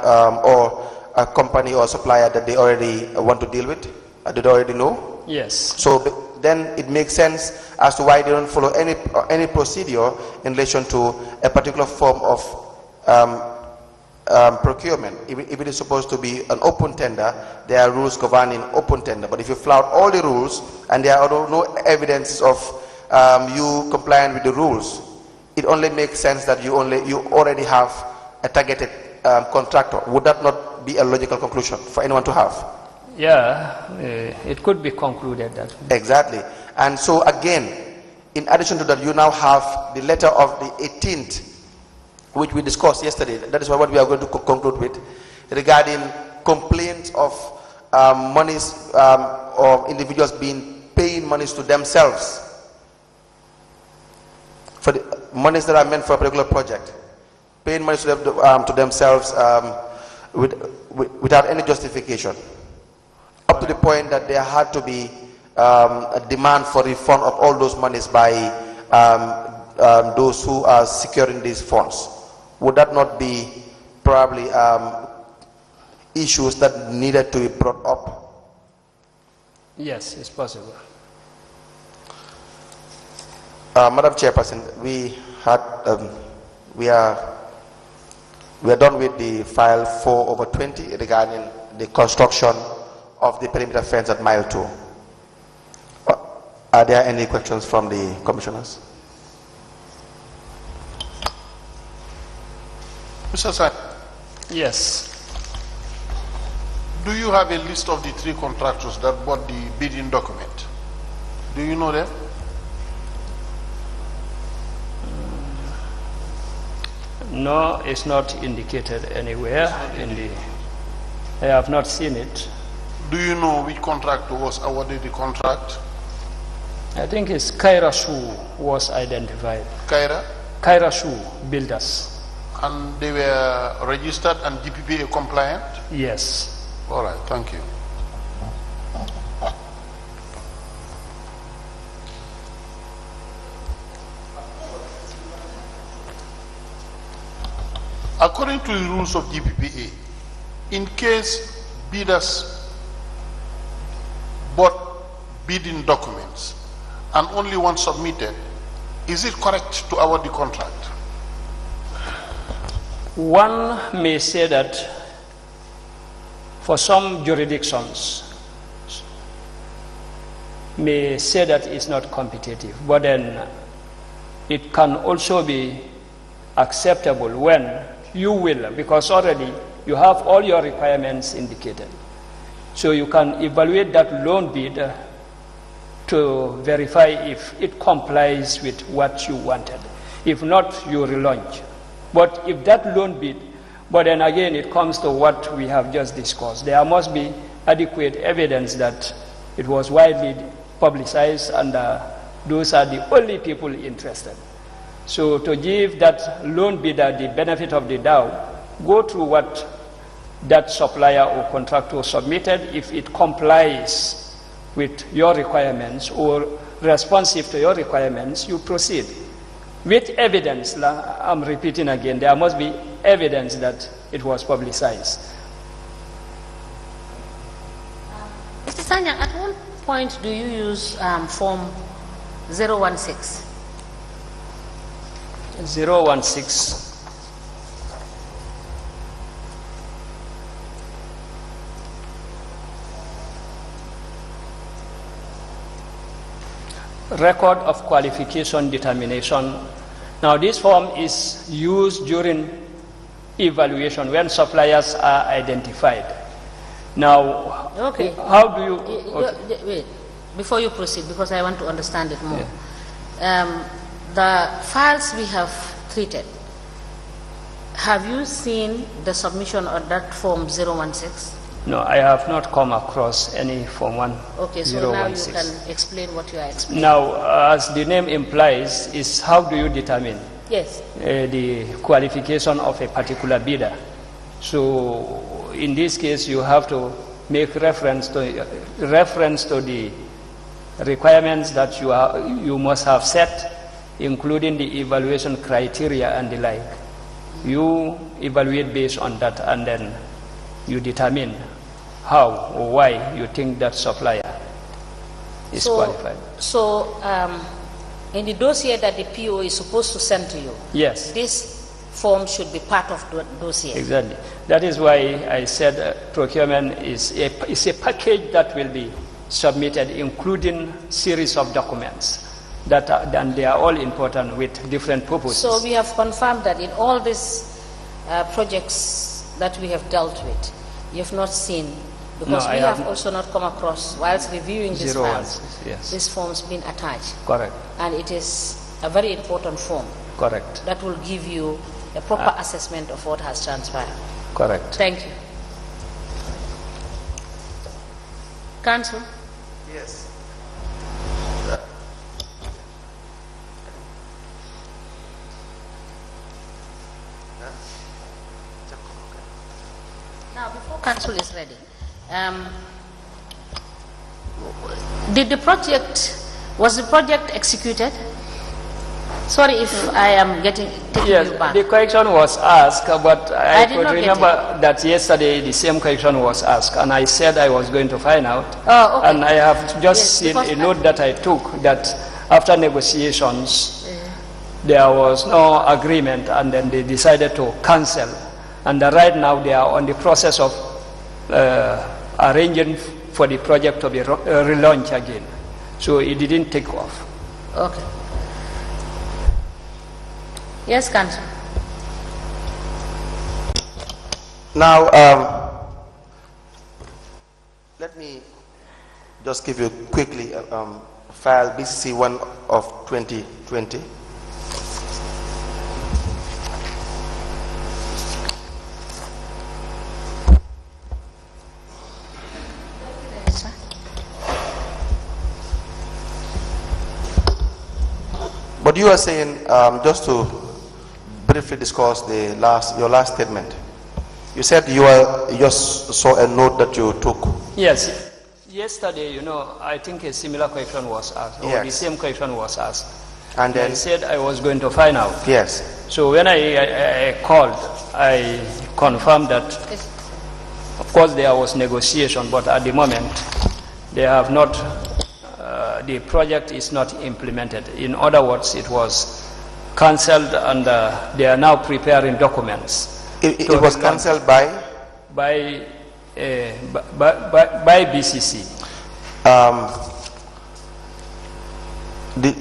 or a company or supplier that they already want to deal with, do they already know? Yes. So then it makes sense as to why they don't follow any procedure in relation to a particular form of procurement. If it is supposed to be an open tender, there are rules governing open tender. But if you flout all the rules and there are no evidence of you complying with the rules, it only makes sense that you already have a targeted contractor. Would that not be a logical conclusion for anyone to have? Yeah, it could be concluded that way. Exactly. And so again, in addition to that, you now have the letter of the 18th, which we discussed yesterday. That is what we are going to conclude with, regarding complaints of monies or individuals paying monies to themselves for the monies that are meant for a particular project, paying monies to themselves without any justification, up to the point that there had to be a demand for refund of all those monies by those who are securing these funds. Would that not be probably issues that needed to be brought up? Yes, it's possible. Madam Chairperson, we are done with the file 4/20 regarding the construction of the perimeter fence at mile 2. Are there any questions from the commissioners? Mr. Sai, Yes. do you have a list of the 3 contractors that bought the bidding document? Do you know them? No, it's not indicated anywhere I have not seen it. Do you know which contractor was awarded the contract? I think it's Kaira Shoe was identified. Kaira Shoe Builders. And they were registered and DPPA compliant? Yes. All right, thank you. According to the rules of GPPA, in case bidders bought bidding documents and only one submitted, is it correct to award the contract? One may say that for some jurisdictions may say that it's not competitive, but then it can also be acceptable when you will, because already you have all your requirements indicated. So you can evaluate that loan bid to verify if it complies with what you wanted. If not, you relaunch. But if that loan bid, but then again it comes to what we have just discussed. There must be adequate evidence that it was widely publicized and those are the only people interested. So to give that loan bidder the benefit of the doubt, go through what that supplier or contractor submitted. If it complies with your requirements or responsive to your requirements, you proceed. With evidence, I'm repeating again, there must be evidence that it was publicized. Mr. Sanyang, at what point do you use Form 016? 016. Record of qualification determination. Now this form is used during evaluation when suppliers are identified. Now, okay. How do you... Okay. Wait, before you proceed, because I want to understand it more. Yeah. The files we have treated, have you seen the submission of that Form 016? No, I have not come across any Form 1. Okay, so now you can explain what you are explaining. Now, as the name implies, is how do you determine the qualification of a particular bidder? So, in this case, you have to make reference to the requirements that you must have set, including the evaluation criteria and the like. You evaluate based on that, and then you determine how or why you think that supplier is qualified. So, in the dossier that the PO is supposed to send to you, yes, this form should be part of the dossier. Exactly. That is why I said procurement is a package that will be submitted, including series of documents and they are all important with different purposes. So we have confirmed that in all these projects that we have dealt with, you have not seen, because we have also not come across, whilst reviewing these files, this form's been attached. Correct. And it is a very important form. Correct. That will give you a proper assessment of what has transpired. Correct. Thank you. Council? Yes. Now, before Council is ready, was the project executed? Sorry if I am taking you back. The question was asked, but I could remember that yesterday the same question was asked, and I said I was going to find out. Oh, okay. And I have just seen a note that I took that after negotiations, there was no agreement, and then they decided to cancel. And right now they are on the process of arranging for the project to be relaunched again. So it didn't take off. Okay. Yes, Council. Now, let me just give you quickly file BCC 1 of 2020. But you are saying, just to briefly discuss your last statement. You said you just saw a note that you took. Yes. Yesterday, I think a similar question was asked, or the same question was asked. And then I said I was going to find out. Yes. So when I called, I confirm that, of course, there was negotiation, but at the moment, they have not, the project is not implemented. In other words, it was cancelled, and they are now preparing documents. It was cancelled by? By BCC.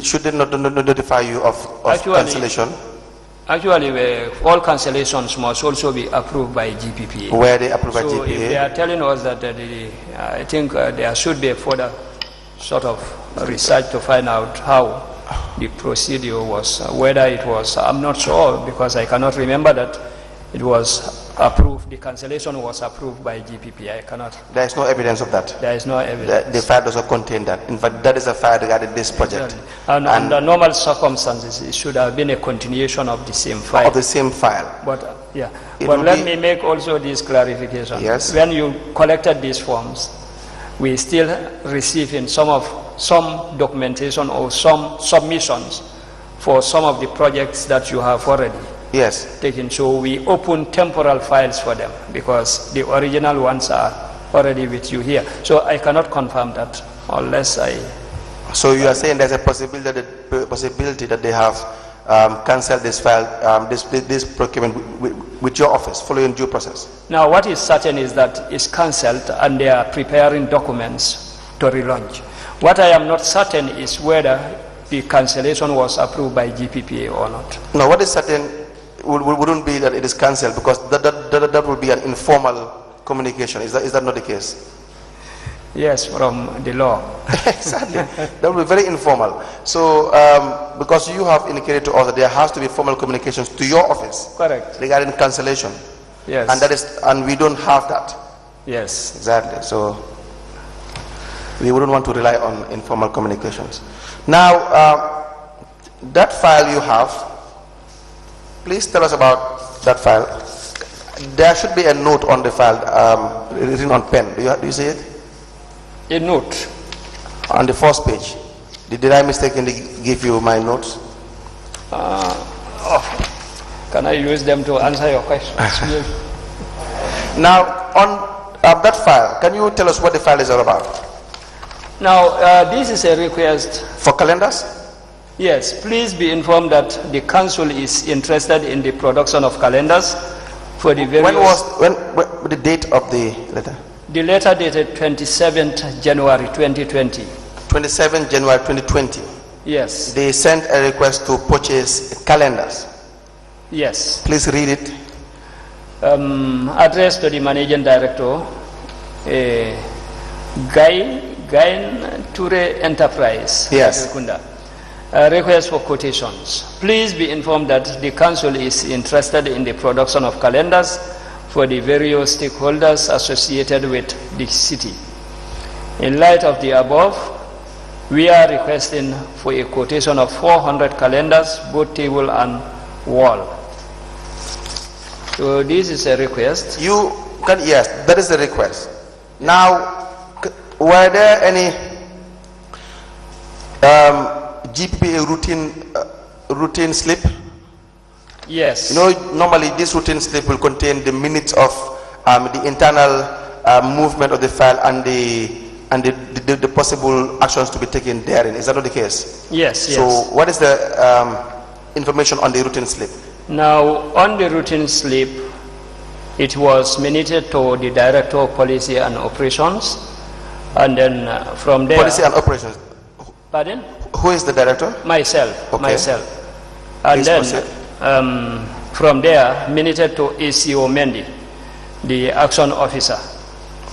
Should they not notify you of cancellation? Actually, all cancellations must also be approved by GPPA. Where they approve by GPPA? So if they are telling us that I think there should be a further sort of research to find out how the procedure was, whether it was, I'm not sure, because I cannot remember that it was approved, the cancellation was approved by GPPA. I cannot. There is no evidence of that? There is no evidence. The file does not contain that. In fact, that is a file regarding this project. Exactly. And under normal circumstances, it should have been a continuation of the same file. Of the same file. But yeah, but let me make also this clarification. Yes. When you collected these forms, we still receive in some documentation or some submissions for some of the projects that you have already taken. So we open temporal files for them because the original ones are already with you here. So I cannot confirm that unless I... So you are saying there's a possibility that they have cancelled this file, this procurement with your office, following due process? Now what is certain is that it's cancelled and they are preparing documents to relaunch. What I am not certain is whether the cancellation was approved by GPPA or not. No, what is certain wouldn't be that it is cancelled, because that would be an informal communication. Is that not the case? Yes, from the law. Exactly. That would be very informal. So, because you have indicated to us that there has to be formal communications to your office. Correct. Regarding cancellation. Yes. And we don't have that. Yes. Exactly. So, we wouldn't want to rely on informal communications. Now, that file you have, please tell us about that file. There should be a note on the file written on pen. Do you see it? A note? On the first page. Did I mistakenly give you my notes? Can I use them to answer your questions? Now, on that file, can you tell us what the file is all about? Now, this is a request. For calendars? Yes, please be informed that the council is interested in the production of calendars for the various... When the date of the letter? The letter dated 27th January 2020. 27th January 2020? Yes. They sent a request to purchase calendars? Yes. Please read it. Addressed to the Managing Director, Gain Ture Enterprise. Yes. Request for quotations. Please be informed that the council is interested in the production of calendars for the various stakeholders associated with the city. In light of the above, we are requesting for a quotation of 400 calendars, both table and wall. So this is a request. Yes, that is the request. Now, were there any GPPA routine slip? Yes. You know, normally this routine slip will contain the minutes of the internal movement of the file and the possible actions to be taken therein. Is that not the case? Yes. So what is the information on the routine slip? Now, on the routine slip, it was minuted to the Director of Policy and Operations, and then from there... Policy and Operations? Pardon? Who is the director? Myself. Okay. Myself. And Please then proceed. from there, minuted to ACO Mendy, the action officer.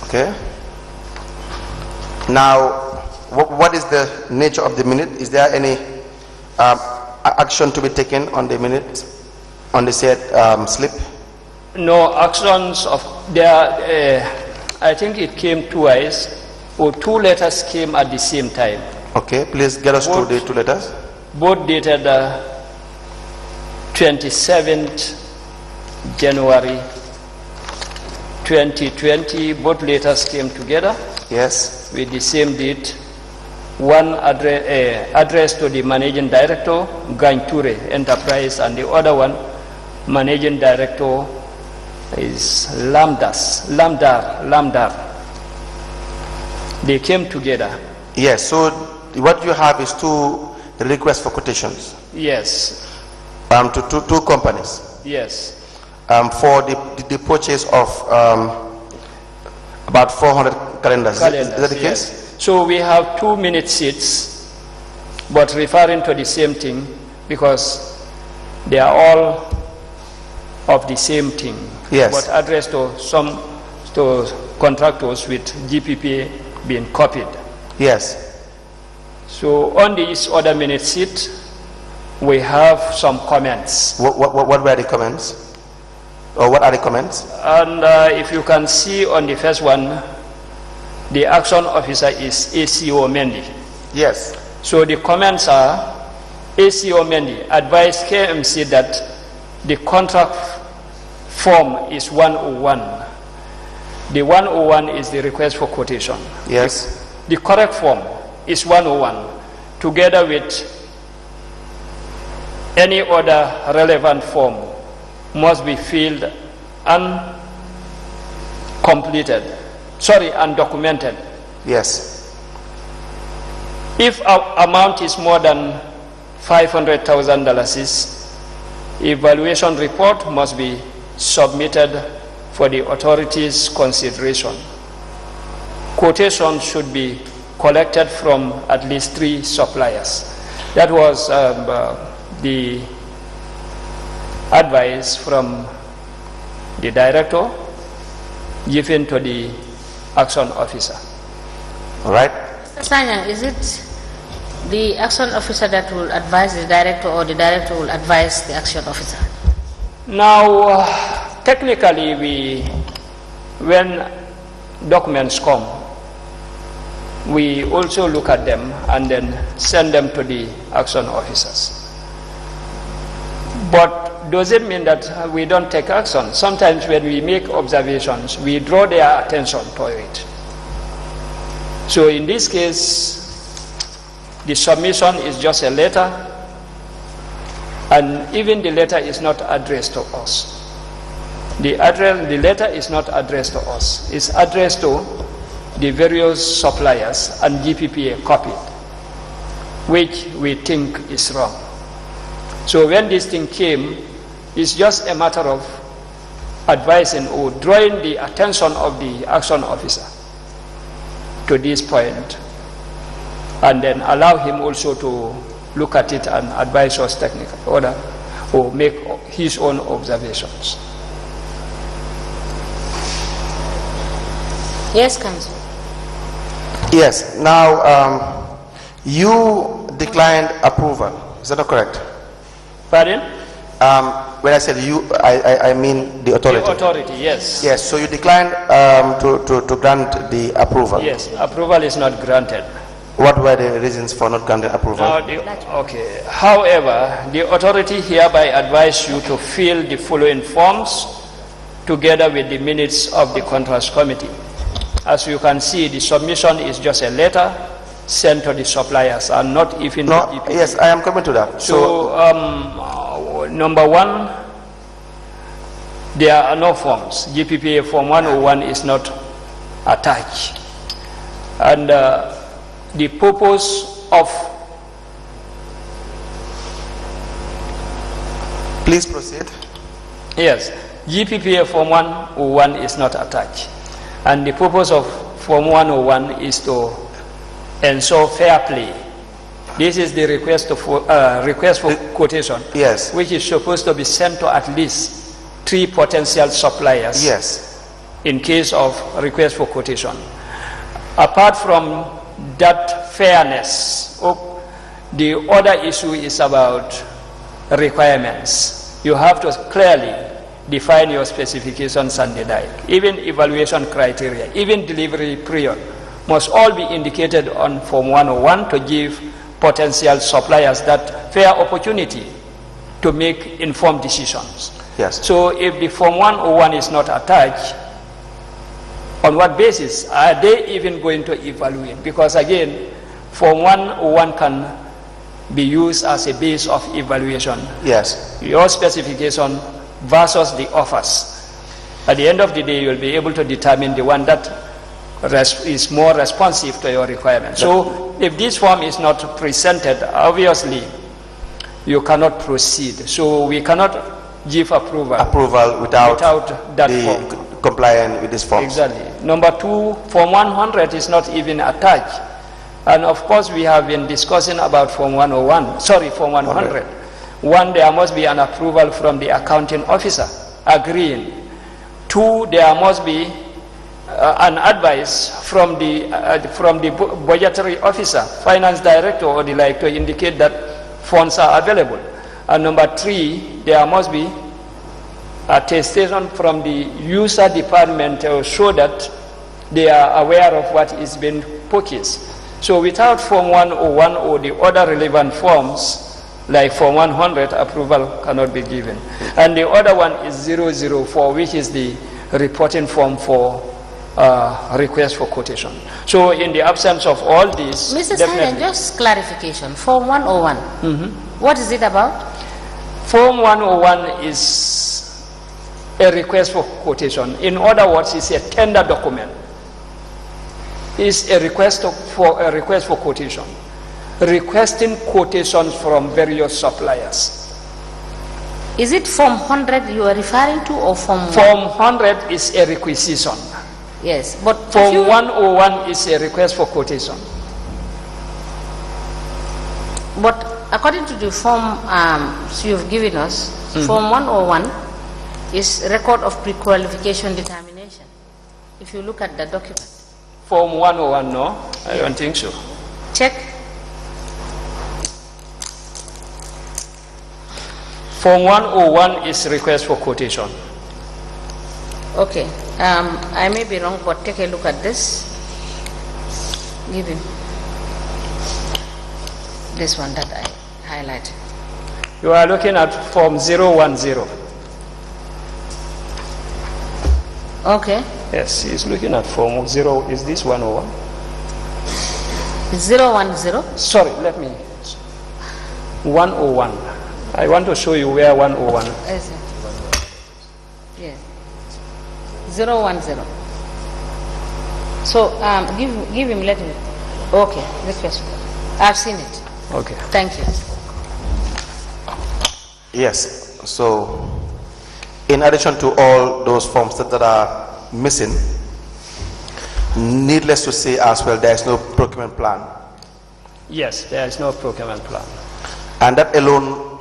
Okay. Now, what is the nature of the minute? Is there any action to be taken on the minute, on the said slip? No actions of there. I think it came twice, or two letters came at the same time. Okay, please get us to the two letters. Both dated 27th January 2020. Both letters came together. Yes. With the same date. One address to the Managing Director, Ganture Enterprise, and the other one, Managing Director, is Lamdar. They came together. Yes, so what you have is two requests for quotations. Yes. To two companies. Yes. For the purchase of about 400 calendars. Is that the case? Yes. So we have 2-minute seats, but referring to the same thing because they are all of the same thing. Yes. But addressed to contractors with GPPA being copied. Yes. So on this other minute sheet, we have some comments. What were the comments? Or what are the comments? And if you can see on the first one, the action officer is ACO Mendy. Yes. So the comments are, ACO Mendy advised KMC that the contract form is 101. The 101 is the request for quotation. Yes. The correct form is 101, together with any other relevant form must be filled and documented. Yes. If our amount is more than $500,000, evaluation report must be submitted for the authority's consideration. Quotation should be collected from at least 3 suppliers. That was the advice from the director given to the action officer. All right. Mr. Sanyang, is it the action officer that will advise the director or the director will advise the action officer? Now, technically, when documents come, we also look at them and then send them to the action officers. But does it mean that we don't take action? Sometimes when we make observations, we draw their attention to it. So in this case, the submission is just a letter, and even the letter is not addressed to us. The letter is not addressed to us. It's addressed to the various suppliers and GPPA copied, which we think is wrong. So when this thing came, it's just a matter of advising or drawing the attention of the action officer to this point, and then allow him also to look at it and advise us technical order or make his own observations. Yes, Council. Yes. Now, you declined approval. Is that not correct? Pardon? When I said you, I mean the authority. The authority, yes. Yes. So you declined to grant the approval. Yes. Approval is not granted. What were the reasons for not granting approval? Okay. However, the authority hereby advise you to fill the following forms together with the minutes of the contracts committee. As you can see, the submission is just a letter sent to the suppliers and not even to GPPA. Yes, I am coming to that. So, number 1, there are no forms. GPPA form 101 is not attached. And the purpose of... Please proceed. Yes, GPPA form 101 is not attached. And the purpose of form 101 is to ensure fair play. This is the request for quotation, yes, which is supposed to be sent to at least 3 potential suppliers, yes, in case of request for quotation. Apart from that fairness, the other issue is about requirements. You have to clearly define your specifications and the like. Even evaluation criteria, even delivery period must all be indicated on Form 101 to give potential suppliers that fair opportunity to make informed decisions. Yes. So if the Form 101 is not attached, on what basis are they even going to evaluate? Because again, Form 101 can be used as a base of evaluation. Yes. Your specification versus the offers. At the end of the day, you'll be able to determine the one that is more responsive to your requirements. So if this form is not presented, obviously you cannot proceed. So we cannot give approval without that form. Compliant with this form. Exactly. Number 2, Form 100 is not even attached. And of course, we have been discussing about Form 101, sorry, Form 100. One, there must be an approval from the accounting officer agreeing. 2, there must be an advice from the budgetary officer, finance director or the like, to indicate that funds are available. And number 3, there must be attestation from the user department to show that they are aware of what is being purchased. So without Form 101 or the other relevant forms, like Form 100, approval cannot be given. And the other one is 004, which is the reporting form for request for quotation. So in the absence of all these, Mr. Simon, just clarification. Form 101, what is it about? Form 101 is a request for quotation. In other words, it's a tender document. It's a request for quotation, requesting quotations from various suppliers. Is it Form 100 you are referring to, or Form 100 is a requisition. Yes, but Form 101 is a request for quotation. But according to the form you've given us, Form 101 is record of pre-qualification determination. If you look at the document. Form 101, no? I don't think so. Check. Form 101 is request for quotation. Okay. I may be wrong, but take a look at this. Give him this one that I highlighted. You are looking at Form 010. Okay. Yes, he's looking at Form 0. Is this 101? 010? Sorry, let me. 101. I want to show you where 101. Is it? Yes. 010. So give him, let me. Okay, this question. I've seen it. Okay. Thank you. Yes. So, in addition to all those forms that are missing, needless to say as well, there is no procurement plan. Yes, there is no procurement plan. And that alone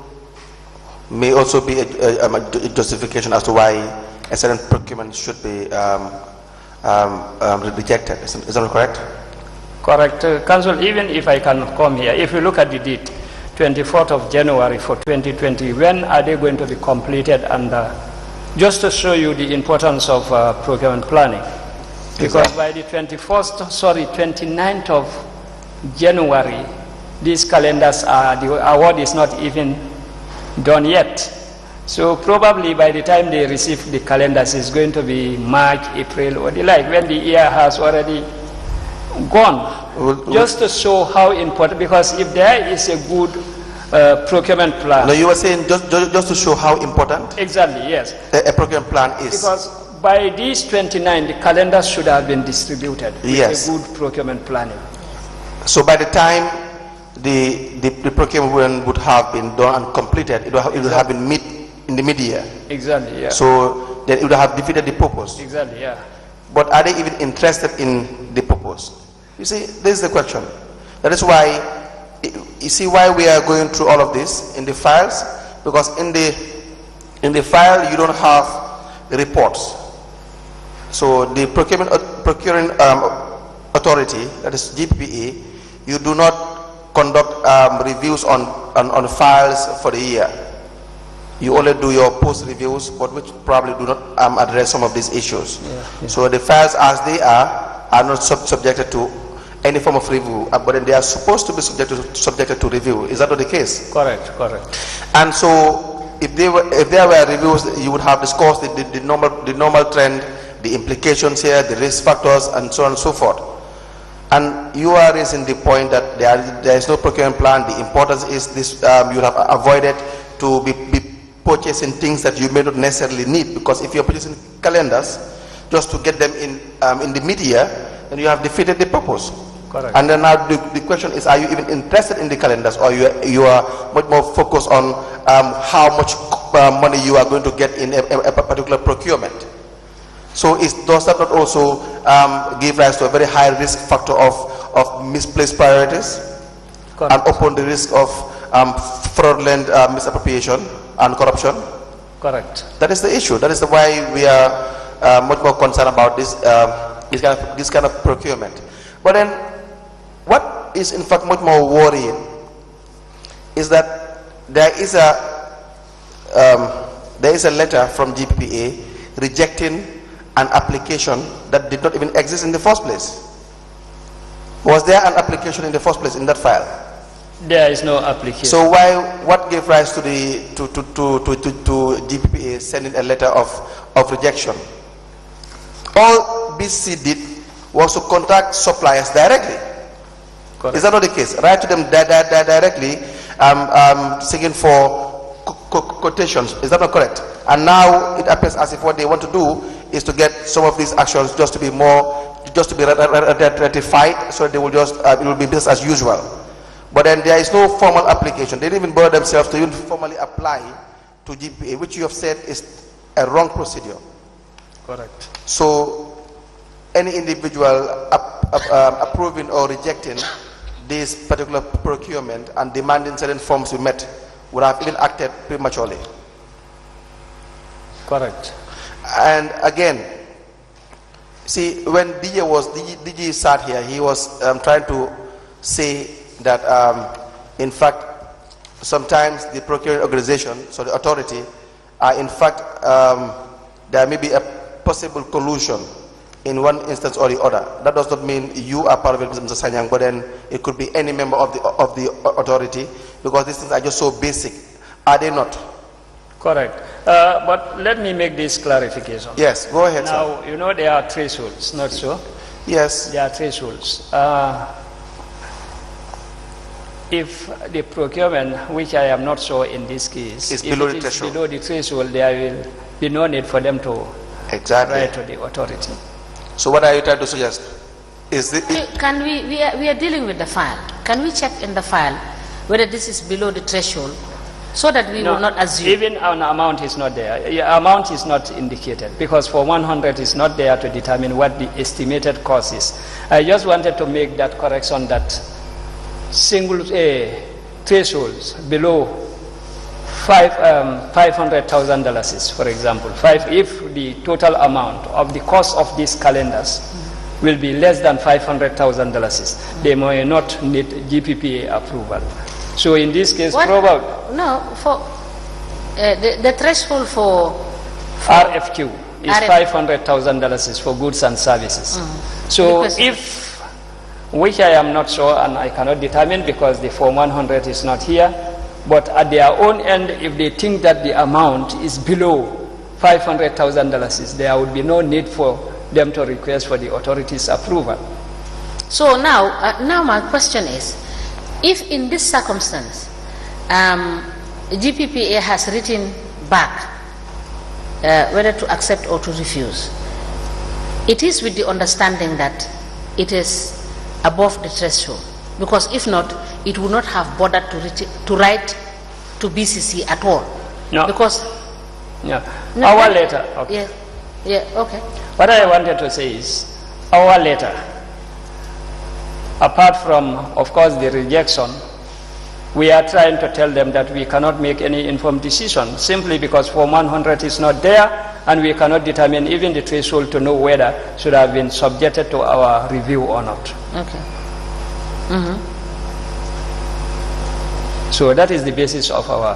may also be a justification as to why a certain procurement should be rejected. Is that correct? Correct. Council, even if I can come here, if you look at the date, 24th of January for 2020, when are they going to be completed? And just to show you the importance of procurement planning, because by the 29th of January, these calendars are, the award is not even done yet. So probably by the time they receive the calendars, it's going to be March, April, or the like, when the year has already gone. Just to show how important, because if there is a good procurement plan. No, you were saying just to show how important? Exactly, yes. A procurement plan is. Because by these 29, the calendars should have been distributed with yes. a good procurement planning. So by the time the procurement would have been done and completed, it would have been in the mid-year. Exactly, yeah. So then it would have defeated the purpose. Exactly, yeah. But are they even interested in the purpose? You see, this is the question. That is why, you see why we are going through all of this in the files, because in the file you don't have reports. So the procuring authority, that is GPPA, you do not conduct reviews on files for the year. You only do your post reviews, but which probably do not address some of these issues. Yeah. So the files as they are not subjected to any form of review, but then they are supposed to be subjected to review. Is that not the case? Correct, correct. And so if there were reviews, you would have discussed the normal trend, the implications here, the risk factors, and so on and so forth. And you are raising the point that there is no procurement plan. The importance is this: you have avoided to be purchasing things that you may not necessarily need, because if you're purchasing calendars just to get them in the media, then you have defeated the purpose. Correct. And then now the question is, are you even interested in the calendars, or you are much more focused on how much money you are going to get in a particular procurement? So does that not also give rise to a very high risk factor of misplaced priorities? Correct. And open the risk of fraudulent misappropriation and corruption? Correct. That is the issue. That is why we are much more concerned about this kind of procurement. But then, what is in fact much more worrying is that there is a letter from GPPA rejecting an application that did not even exist in the first place. Was there an application in the first place in that file? There is no application. So what gave rise to GPPA sending a letter of rejection? All BC did was to contact suppliers directly. Correct. Is that not the case? Write to them directly, seeking for quotations. Is that not correct? And now it appears as if what they want to do is to get some of these actions just to be ratified, so they will just it will be business as usual. But then there is no formal application. They didn't even bother themselves to even formally apply to GPA, which you have said is a wrong procedure. Correct. So any individual approving or rejecting this particular procurement and demanding certain forms be met would have even acted prematurely. Correct. And again, see, when DG sat here, he was trying to say that in fact sometimes the procuring organization, so the authority, are in fact there may be a possible collusion in one instance or the other. That does not mean you are part of it, Mr. Sanyang, but then it could be any member of the authority, because these things are just so basic. Are they not? Correct. But let me make this clarification. Yes, go ahead, now, sir. you know there are thresholds, not so? Yes. There are thresholds. If the procurement, which I am not sure in this case, is below the threshold, there will be no need for them to write to the authority. So what are you trying to suggest? Can we are dealing with the file. Can we check in the file whether this is below the threshold, so that we will not assume? Even an amount is not there. Amount is not indicated, because for 100 is not there to determine what the estimated cost is. I just wanted to make that correction, that single thresholds below $500,000 is, for example, if the total amount of the cost of these calendars will be less than $500,000, they may not need GPPA approval. So in this case, probably the threshold for RFQ is $500,000 for goods and services. So if, which I am not sure and I cannot determine because the Form 100 is not here, but at their own end, if they think that the amount is below $500,000, there would be no need for them to request for the authority's approval. So now my question is, if in this circumstance, GPPA has written back whether to accept or to refuse, it is with the understanding that it is above the threshold, because if not, it would not have bothered to write to BCC at all. No. Because our letter. Okay. Okay. What I wanted to say is, our letter, apart from, of course, the rejection, we are trying to tell them that we cannot make any informed decision simply because Form 100 is not there, and we cannot determine even the threshold to know whether should have been subjected to our review or not. Okay. So that is the basis of our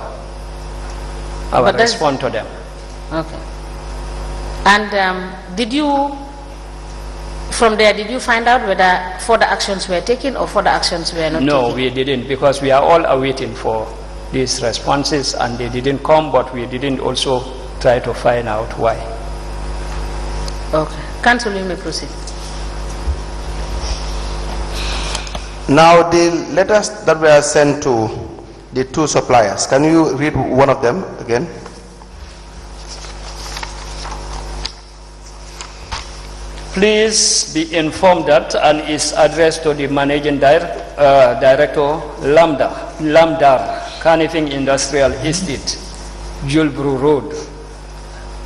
response to them. Okay. And did you find out whether further actions were taken or further actions were not taken? No, we didn't, because we are all awaiting for these responses and they didn't come, but we didn't also try to find out why. Okay. Council, you may proceed. Now, the letters that were sent to the two suppliers, can you read one of them again? Please be informed that and is addressed to the Managing Director, Lamdar, Canifing Industrial Estate, Julbru Road.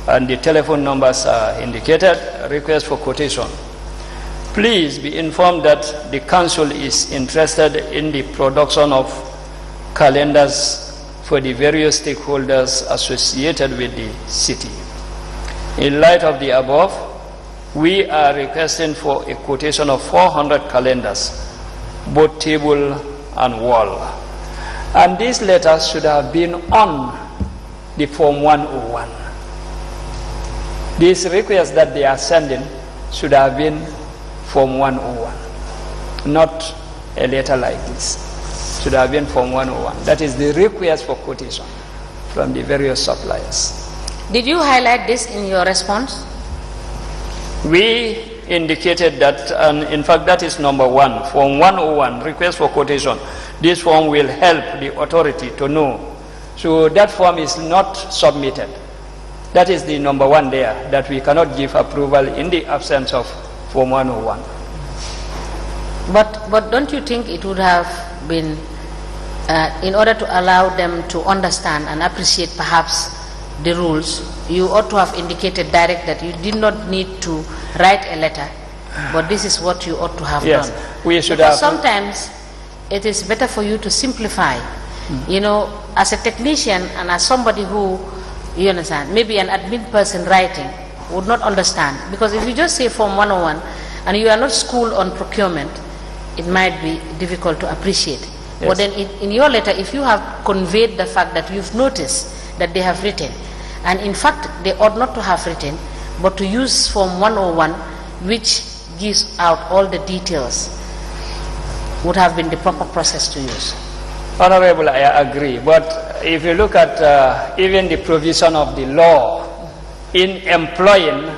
And the telephone numbers are indicated. Request for quotation. Please be informed that the Council is interested in the production of calendars for the various stakeholders associated with the city. In light of the above, we are requesting for a quotation of 400 calendars, both table and wall. And these letters should have been on the Form 101. These requests that they are sending should have been Form 101, not a letter like this. Should have been Form 101. That is the request for quotation from the various suppliers. Did you highlight this in your response? We indicated that, and in fact that is number 1, Form 101, request for quotation. This form will help the authority to know. So that form is not submitted. That is the number 1 there, that we cannot give approval in the absence of Form 101. But don't you think it would have been, in order to allow them to understand and appreciate perhaps the rules, you ought to have indicated direct that you did not need to write a letter, but this is what you ought to have done. We should because have. Sometimes it is better for you to simplify. You know, as a technician and as somebody who, you understand, maybe an admin person writing would not understand, because if you just say Form 101 and you are not schooled on procurement, it might be difficult to appreciate. Yes. But then in your letter, if you have conveyed the fact that you've noticed that they have written, and in fact they ought not to have written, but to use Form 101, which gives out all the details, would have been the proper process to use. Honorable, I agree, but if you look at even the provision of the law in employing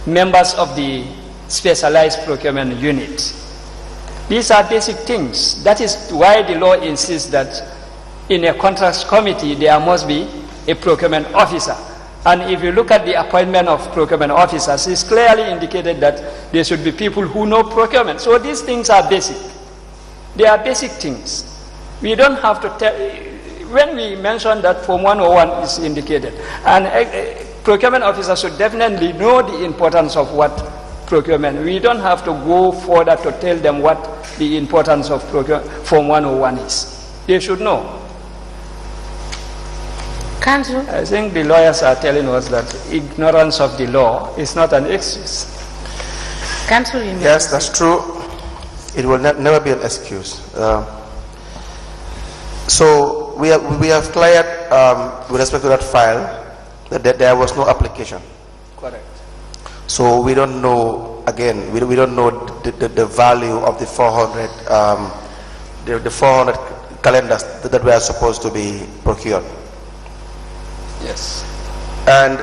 members of the specialized procurement unit, these are basic things. That is why the law insists that in a contracts committee there must be a procurement officer. And if you look at the appointment of procurement officers, it's clearly indicated that there should be people who know procurement. So these things are basic. They are basic things. We don't have to tell, when we mention that Form 101 is indicated, and procurement officers should definitely know the importance of what procurement. We don't have to go further to tell them what the importance of Form 101 is. They should know. Council? I think the lawyers are telling us that ignorance of the law is not an excuse. Council, yes, that's true. It will never be an excuse. So we have cleared, with respect to that file, that there was no application. Correct. So we don't know, again, we don't know the value of the 400 the 400 calendars that were supposed to be procured. Yes. And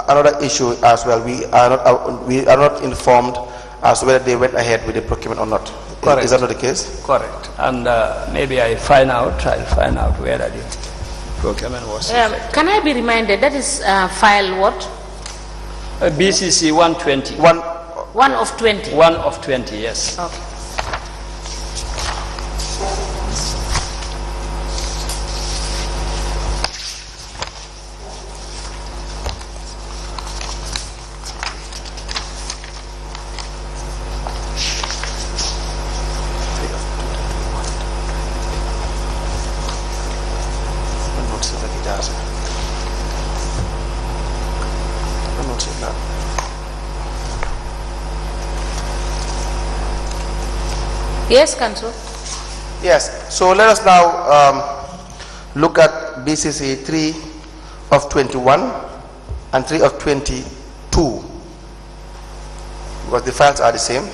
another issue as well, we are not informed as to whether they went ahead with the procurement or not. Correct. Is that not the case? Correct. And maybe I'll find out whether the procurement was. Can I be reminded, that is file what? BCC 120. One of 20. 1 of 20, yes. Okay. Yes, Council. Yes. So let us now look at BCC 3 of 21 and 3 of 22, because the files are the same.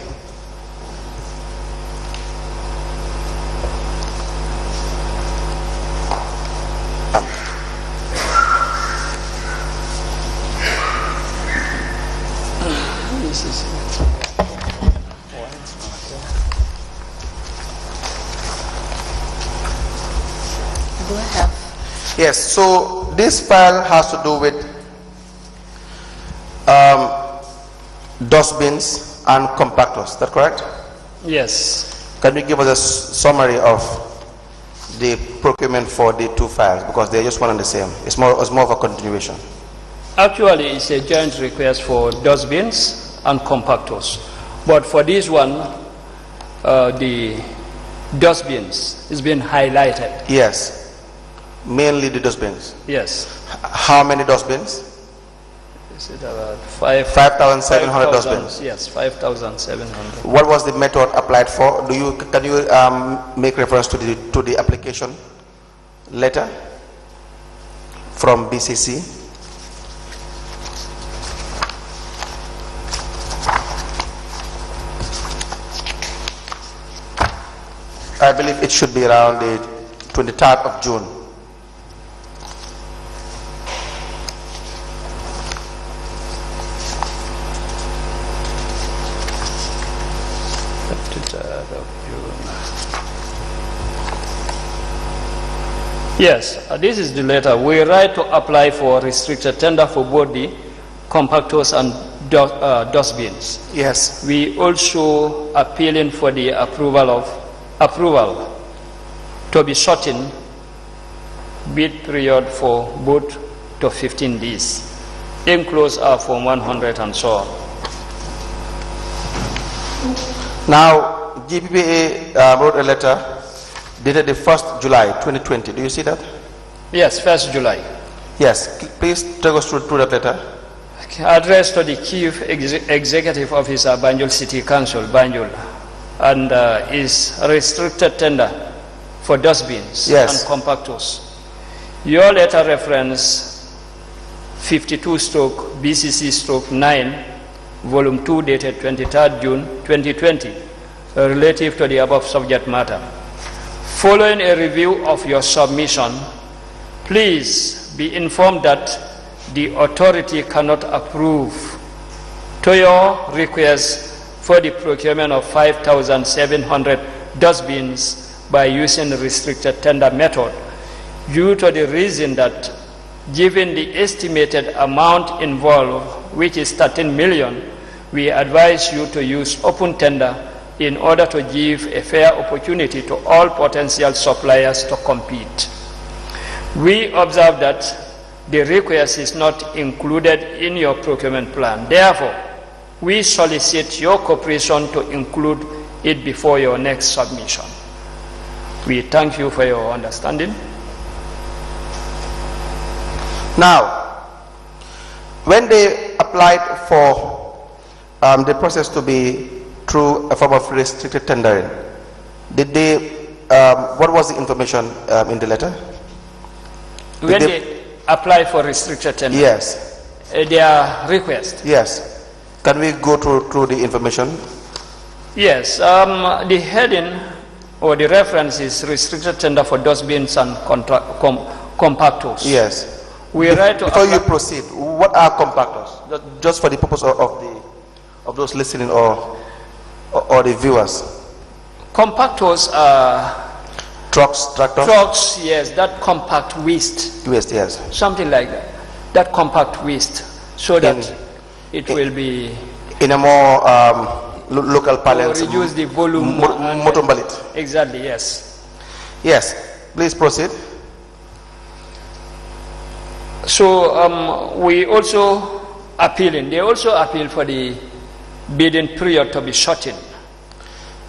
Yes, so this file has to do with dustbins and compactors. Is that correct? Yes. Can you give us a summary of the procurement for the two files, because they're just one and the same? It's more of a continuation. Actually, it's a joint request for dustbins and compactors. But for this one, the dustbins is being highlighted. Yes, mainly the dustbins. Yes. How many dustbins? Is it about 5,700 dustbins? Yes, 5,700. What was the method applied for? Can you make reference to the application letter from BCC? I believe it should be around the 23rd of June. Yes, this is the letter. We write to apply for restricted tender for both the compactors and dustbins. Yes. We also appealing for the approval to be shortened bid period for both to 15 days. Enclosed are from 100 and so on. Now, GPPA wrote a letter dated the 1st July 2020. Do you see that? Yes, 1st July. Yes. Please take us through that letter. Addressed to the Chief Executive Officer, Banjul City Council, Banjul, and is restricted tender for dustbins and compactors. Your letter reference 52/BCC/9, Volume 2, dated 23rd June 2020, relative to the above subject matter. Following a review of your submission, please be informed that the authority cannot approve to your request for the procurement of 5,700 dustbins by using the restricted tender method, due to the reason that, given the estimated amount involved, which is 13 million, we advise you to use open tender in order to give a fair opportunity to all potential suppliers to compete. We observe that the request is not included in your procurement plan. Therefore, we solicit your cooperation to include it before your next submission. We thank you for your understanding. Now, when they applied for the process to be through a form of restricted tendering, did they, what was the information in the letter? When they apply for restricted tender? Yes. Their request? Yes. Can we go through the information? Yes. The heading or the reference is restricted tender for dustbins and compactors. Yes. We write to before you proceed, what are compactors? Just for the purpose of those listening or the viewers. Compactors are trucks, tractors? Trucks, yes, that compact waste. Waste, yes. Something like that. That compact waste, so that it will be in a more local parlance. Reduce the volume. Motombalit. Exactly, yes. Yes, please proceed. So we also appealing. They also appeal for the bidding period to be shortened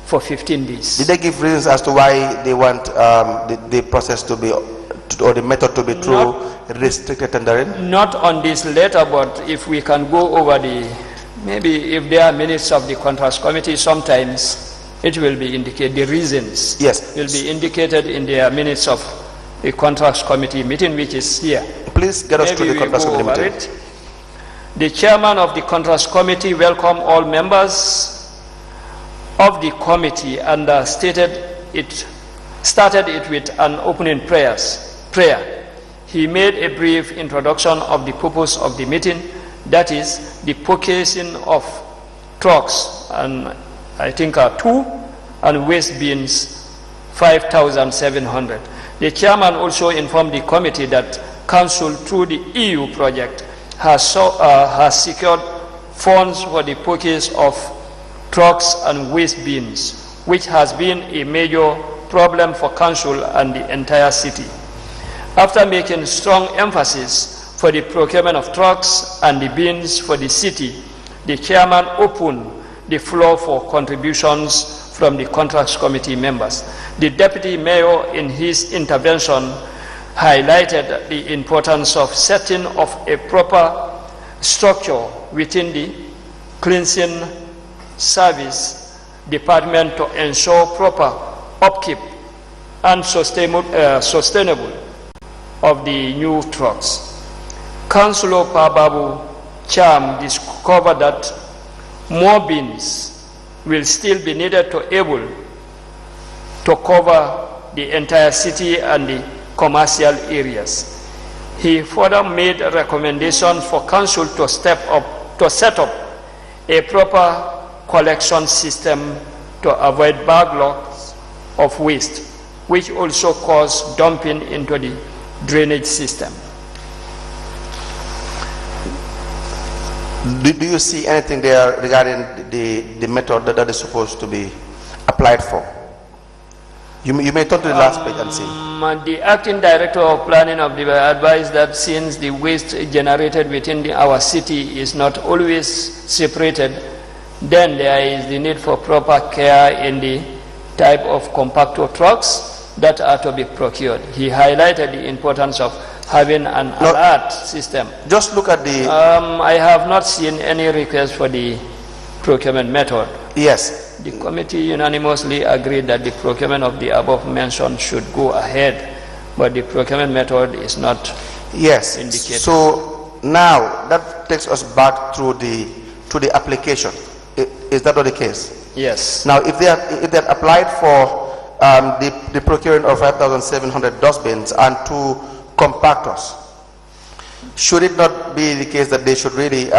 for 15 days. Did they give reasons as to why they want the process to be, or the method to be through restricted tendering? Not on this letter, but if we can go over the, maybe if there are minutes of the contracts committee, sometimes it will be indicated, the reasons will be indicated in their minutes of the contracts committee meeting, which is here. Please get us to the contracts committee meeting. The chairman of the contracts committee welcomed all members of the committee and started it with an opening prayer. He made a brief introduction of the purpose of the meeting, that is the purchasing of trucks, and I think 2, and waste bins 5,700. The chairman also informed the committee that Council, through the EU project, has secured funds for the purchase of trucks and waste bins, which has been a major problem for council and the entire city. After making strong emphasis for the procurement of trucks and the bins for the city, the chairman opened the floor for contributions from the contracts committee members. The deputy mayor, in his intervention, highlighted the importance of setting of a proper structure within the cleansing service department to ensure proper upkeep and sustainable of the new trucks. Councillor Pababu Cham discovered that more bins will still be needed to able to cover the entire city and the commercial areas. He further made recommendations for council to set up a proper collection system to avoid backlogs of waste, which also cause dumping into the drainage system. Do you see anything there regarding the method that is supposed to be applied for? You may turn to the last page and see. The acting director of planning of the advised that since the waste generated within our city is not always separated, then there is the need for proper care in the type of compactor trucks that are to be procured. He highlighted the importance of having an alert system. Just look at the... I have not seen any request for the procurement method. Yes. The committee unanimously agreed that the procurement of the above mentioned should go ahead, but the procurement method is not indicated. So now that takes us back to the application. Is that not the case? Yes. Now, if they had applied for the procuring of 5,700 dustbins and 2 compactors, should it not be the case that they should really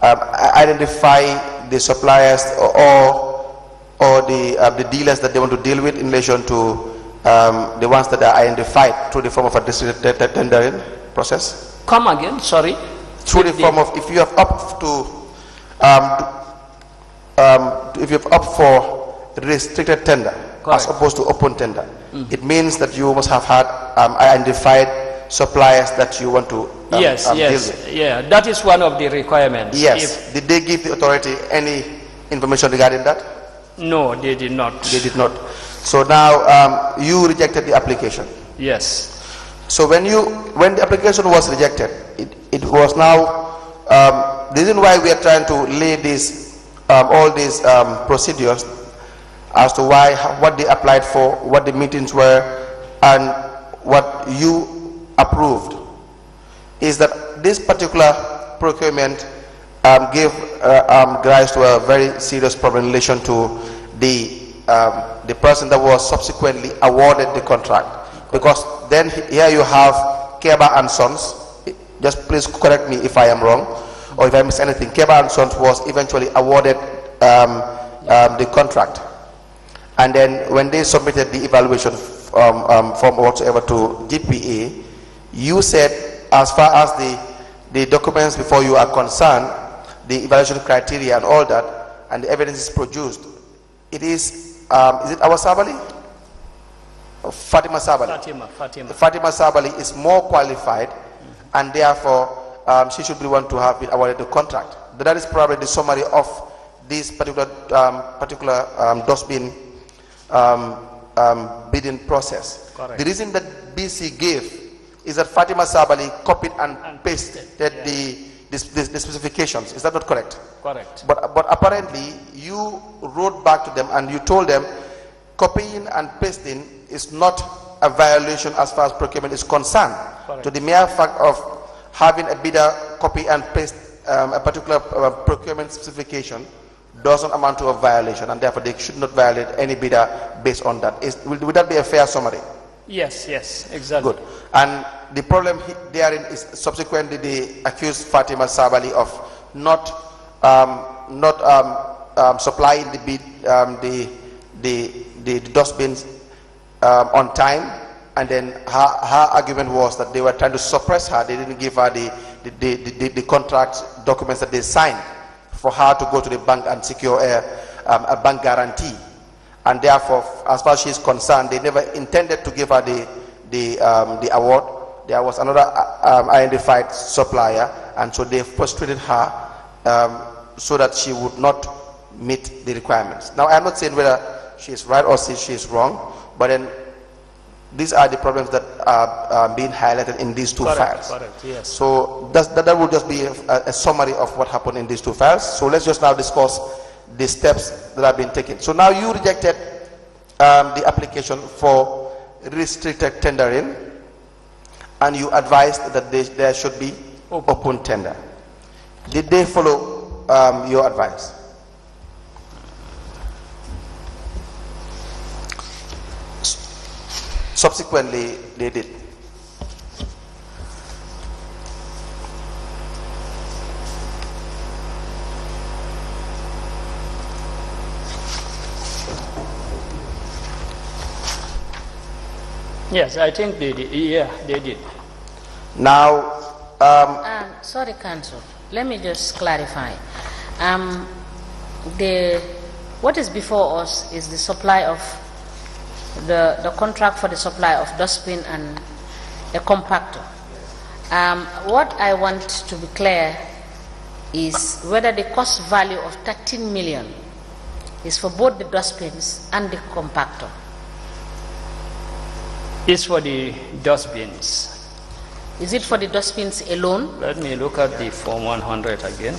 identify the suppliers or the dealers that they want to deal with in relation to the ones that are identified through the form of a district tendering process? Come again, sorry. Through the form of, if you have up for restricted tender, correct, as opposed to open tender, it means that you must have had identified suppliers that you want to deal with. Yeah, that is one of the requirements. Yes. Did they give the authority any information regarding that? No, they did not. They did not. So now you rejected the application. Yes. So when the application was rejected, it was now the reason why we are trying to lay this all these procedures as to what they applied for, what the meetings were, and what you approved, is that this particular procurement gave rise to a very serious problem in relation to the person that was subsequently awarded the contract. Because then here you have Keba and Sons. Just please correct me if I am wrong or if I miss anything. Keba and Sons was eventually awarded the contract, and then when they submitted the evaluation form whatsoever to GPA, you said, as far as the documents before you are concerned, the evaluation criteria and all that, and the evidence is produced, it is it our Sabali? Fatima Sabali. Fatima Sabali is more qualified, and therefore she should be one to have been awarded the contract. But that is probably the summary of this particular dustbin bidding process. Correct. The reason that BC gave is that Fatima Sabali copied and pasted the specifications. Is that not correct? Correct. But apparently you wrote back to them and you told them copying and pasting is not a violation as far as procurement is concerned. Correct. To the mere fact of having a bidder copy and paste a particular procurement specification doesn't amount to a violation, and therefore they should not violate any bidder based on that. Would that be a fair summary? Yes, exactly. Good. And the problem therein is subsequently they accused Fatima Sabali of not supplying the dustbins on time, and then her argument was that they were trying to suppress her. They didn't give her the the contract documents that they signed for her to go to the bank and secure a bank guarantee. And therefore, as far as she is concerned, they never intended to give her the award. There was another identified supplier, and so they frustrated her so that she would not meet the requirements. Now, I'm not saying whether she is right or she is wrong, but then these are the problems that are being highlighted in these two files. Correct, yes. So that would just be a summary of what happened in these two files. So let's just now discuss the steps that have been taken. So now you rejected the application for restricted tendering, and you advised that there should be open tender. Did they follow your advice? Subsequently, they did. Yes, I think they did. Yeah, they did. Now, sorry, Council. Let me just clarify. What is before us is the supply of the contract for the supply of dustbin and a compactor. What I want to be clear is whether the cost value of 13 million is for both the dustbins and the compactor. It's for the dustbins. Is it for the dustbins alone? Let me look at the Form 100 again.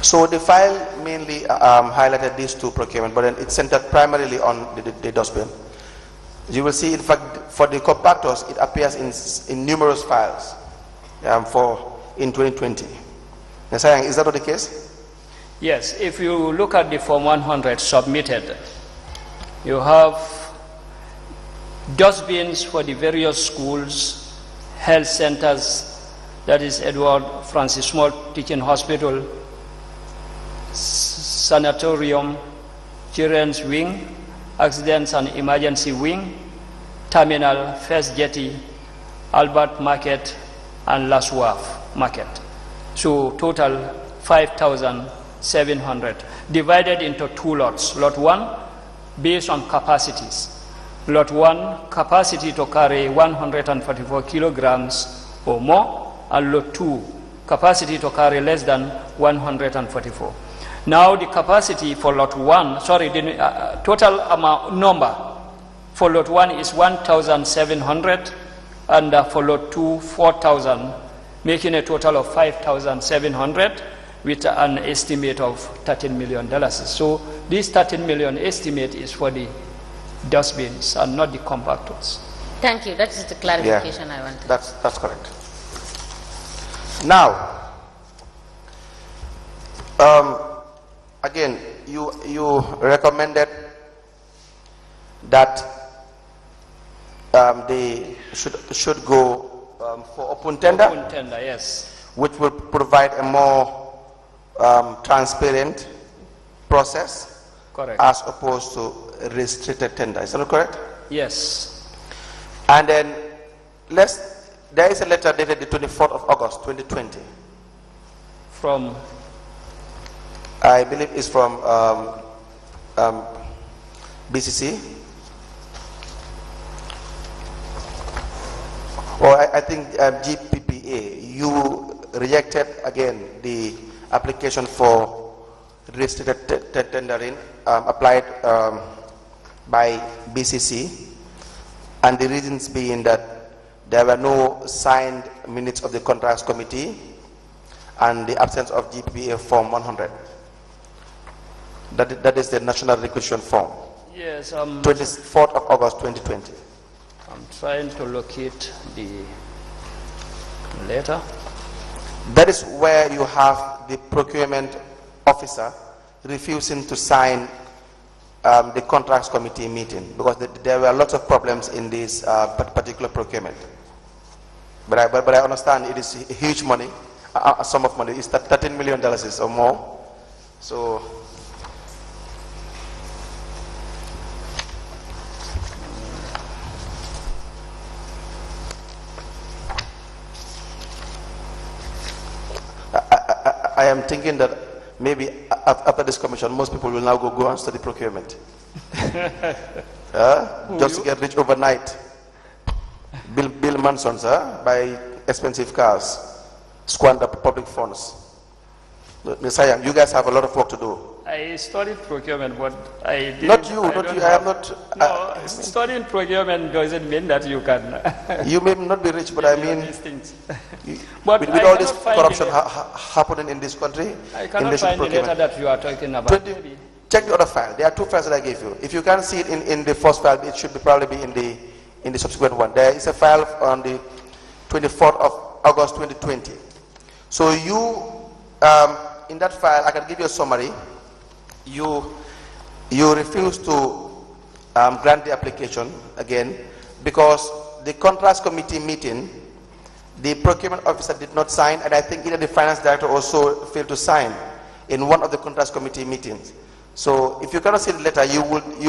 So the file mainly highlighted these two procurement, but then it centered primarily on the dustbin. You will see, in fact, for the compactors, it appears in numerous files in 2020. Is that not the case? Yes, if you look at the Form 100 submitted, you have dustbins for the various schools, health centers, that is Edward Francis Small Teaching Hospital, sanatorium, children's wing, accidents and emergency wing, terminal, first jetty, Albert Market, and Last Wharf Market. So total 5,700, divided into two lots. Lot 1, based on capacities. Lot 1, capacity to carry 144 kilograms or more, and Lot 2, capacity to carry less than 144. Now the capacity for Lot 1, the total amount number for Lot 1 is 1,700, and for Lot 2, 4,000, making a total of 5,700 with an estimate of $13 million. So this $13 million estimate is for the dustbins and not the compactors. Thank you. That is the clarification I wanted. That's correct. Now, again, you recommended that they should go for open tender. Open tender, yes. Which will provide a more transparent process. Correct. As opposed to restricted tender. Is that correct? Yes. And then there is a letter dated the 24th of August 2020. From? I believe it's from BCC. Or I think GPPA. You rejected again the application for restricted tendering applied by BCC, and the reasons being that there were no signed minutes of the contracts committee and the absence of GPPA form 100. That is the national requisition form. Yes. 24th of August 2020. I'm trying to locate the letter. That is where you have the procurement officer refusing to sign the contracts committee meeting because there were lots of problems in this particular procurement. But I understand it is huge money, a sum of money. It's $13 million or more. So am thinking that maybe after this commission, most people will now go and study procurement. Just to get rich overnight. Build mansions, buy expensive cars, squander public funds. Messiah, you guys have a lot of work to do. I studied procurement, but I didn't. Not you. I am not. No, studying procurement doesn't mean that you can. You may not be rich, but I mean, these things. But with all this corruption happening in this country, I cannot find the letter that you are talking about. Check the other file. There are two files that I gave you. If you can't see it in the first file, it should probably be in the subsequent one. There is a file on the 24th of August 2020. So you, in that file, I can give you a summary. You refuse to grant the application again because the contracts committee meeting, the procurement officer did not sign, and I think either the finance director also failed to sign in one of the contracts committee meetings. So if you cannot see the letter, you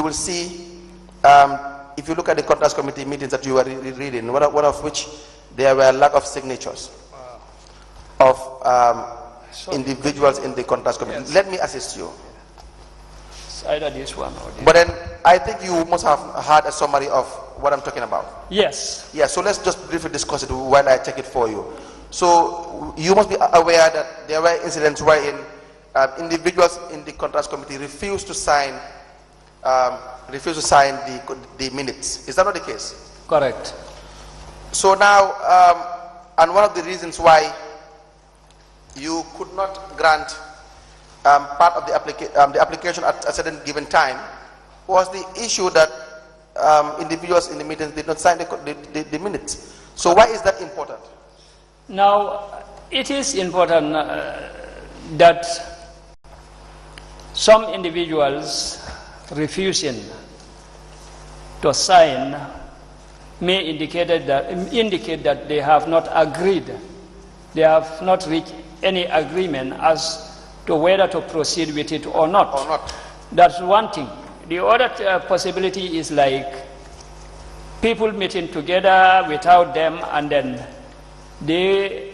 will see, if you look at the contracts committee meetings that you are reading, one of which there were lack of signatures of individuals in the contracts committee. Yes. Let me assist you. It's either this one or this. But then I think you must have had a summary of what I'm talking about. Yes. Yeah, so let's just briefly discuss it while I check it for you. So you must be aware that there were incidents wherein individuals in the contracts committee refused to sign the minutes. Is that not the case? Correct. So now, and one of the reasons why you could not grant part of the application at a certain given time was the issue that individuals in the meetings did not sign the minutes. So why is that important? Now, it is important that some individuals refusing to sign may indicate that they have not agreed, they have not reached any agreement as to whether to proceed with it or not. That's one thing. The other possibility is like people meeting together without them, and then they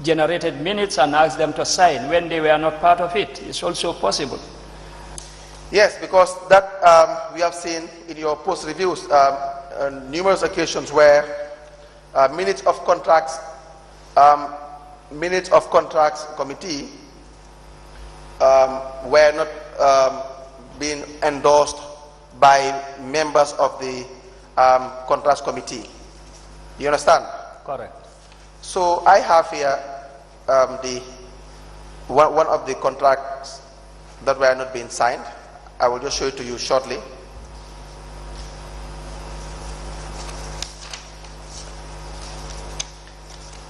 generated minutes and asked them to sign when they were not part of it. It's also possible. Yes, because that we have seen in your post reviews numerous occasions where minutes of contracts committee were not being endorsed by members of the contracts committee. You understand? Correct. So I have here one of the contracts that were not being signed. I will just show it to you shortly.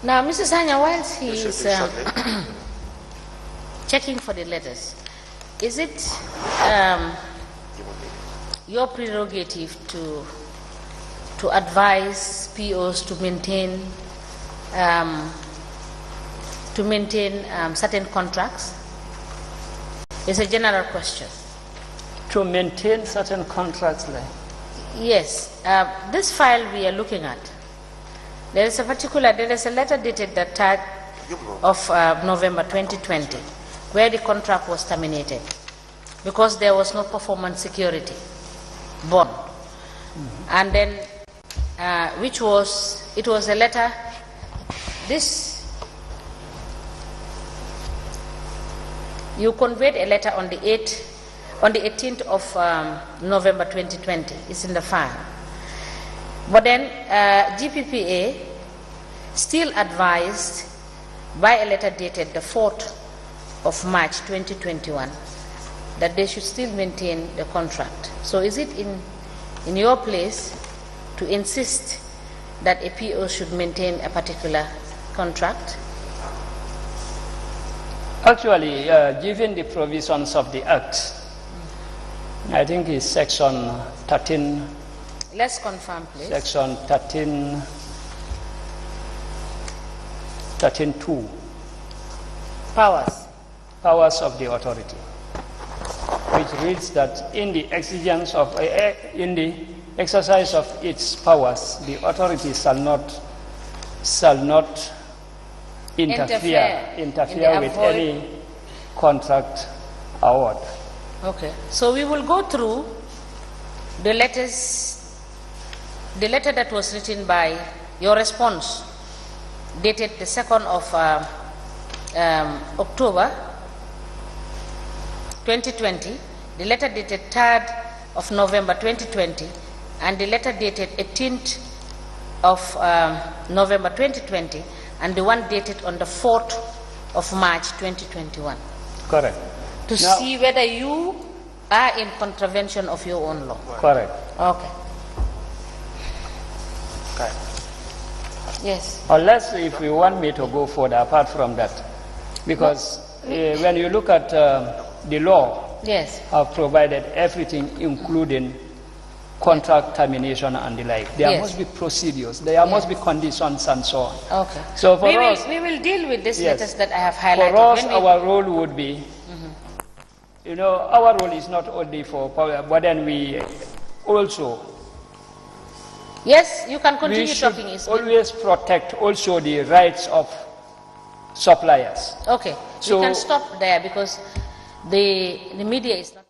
Now, Mrs. Hanya, whilst he is checking for the letters, is it your prerogative to advise POs to maintain certain contracts? It's a general question. To maintain certain contracts, like? Yes. This file we are looking at, there is a letter dated the 3rd of November 2020, where the contract was terminated because there was no performance security bond. And then, it was a letter, you conveyed a letter on the 18th of November 2020. It's in the file. But then GPPA still advised by a letter dated the 4th of March 2021 that they should still maintain the contract. So is it in your place to insist that a PO should maintain a particular contract? Actually, given the provisions of the Act, I think it's section 13. Let's confirm, please. Section 13.2. Powers of the authority, which reads that in the exercise of its powers, the authority shall not interfere with any contract award. Okay, so we will go through the letters, the letter that was written by your response, dated the 2nd of October 2020, the letter dated 3rd of November 2020, and the letter dated 18th of November 2020, and the one dated on the 4th of March 2021. Correct. To now, see whether you are in contravention of your own law. Correct. Okay. Okay. Yes. Unless if you want me to go further apart from that, because when you look at the law, yes, have provided everything, including contract termination and the like. There must be procedures, there must be conditions and so on. Okay. So for we will deal with these letters that I have highlighted. For us, our role would be, you know, our role is not only for power, but then we also. Yes, you can continue talking. We should always protect also the rights of suppliers. Okay, so we can stop there because the media is not.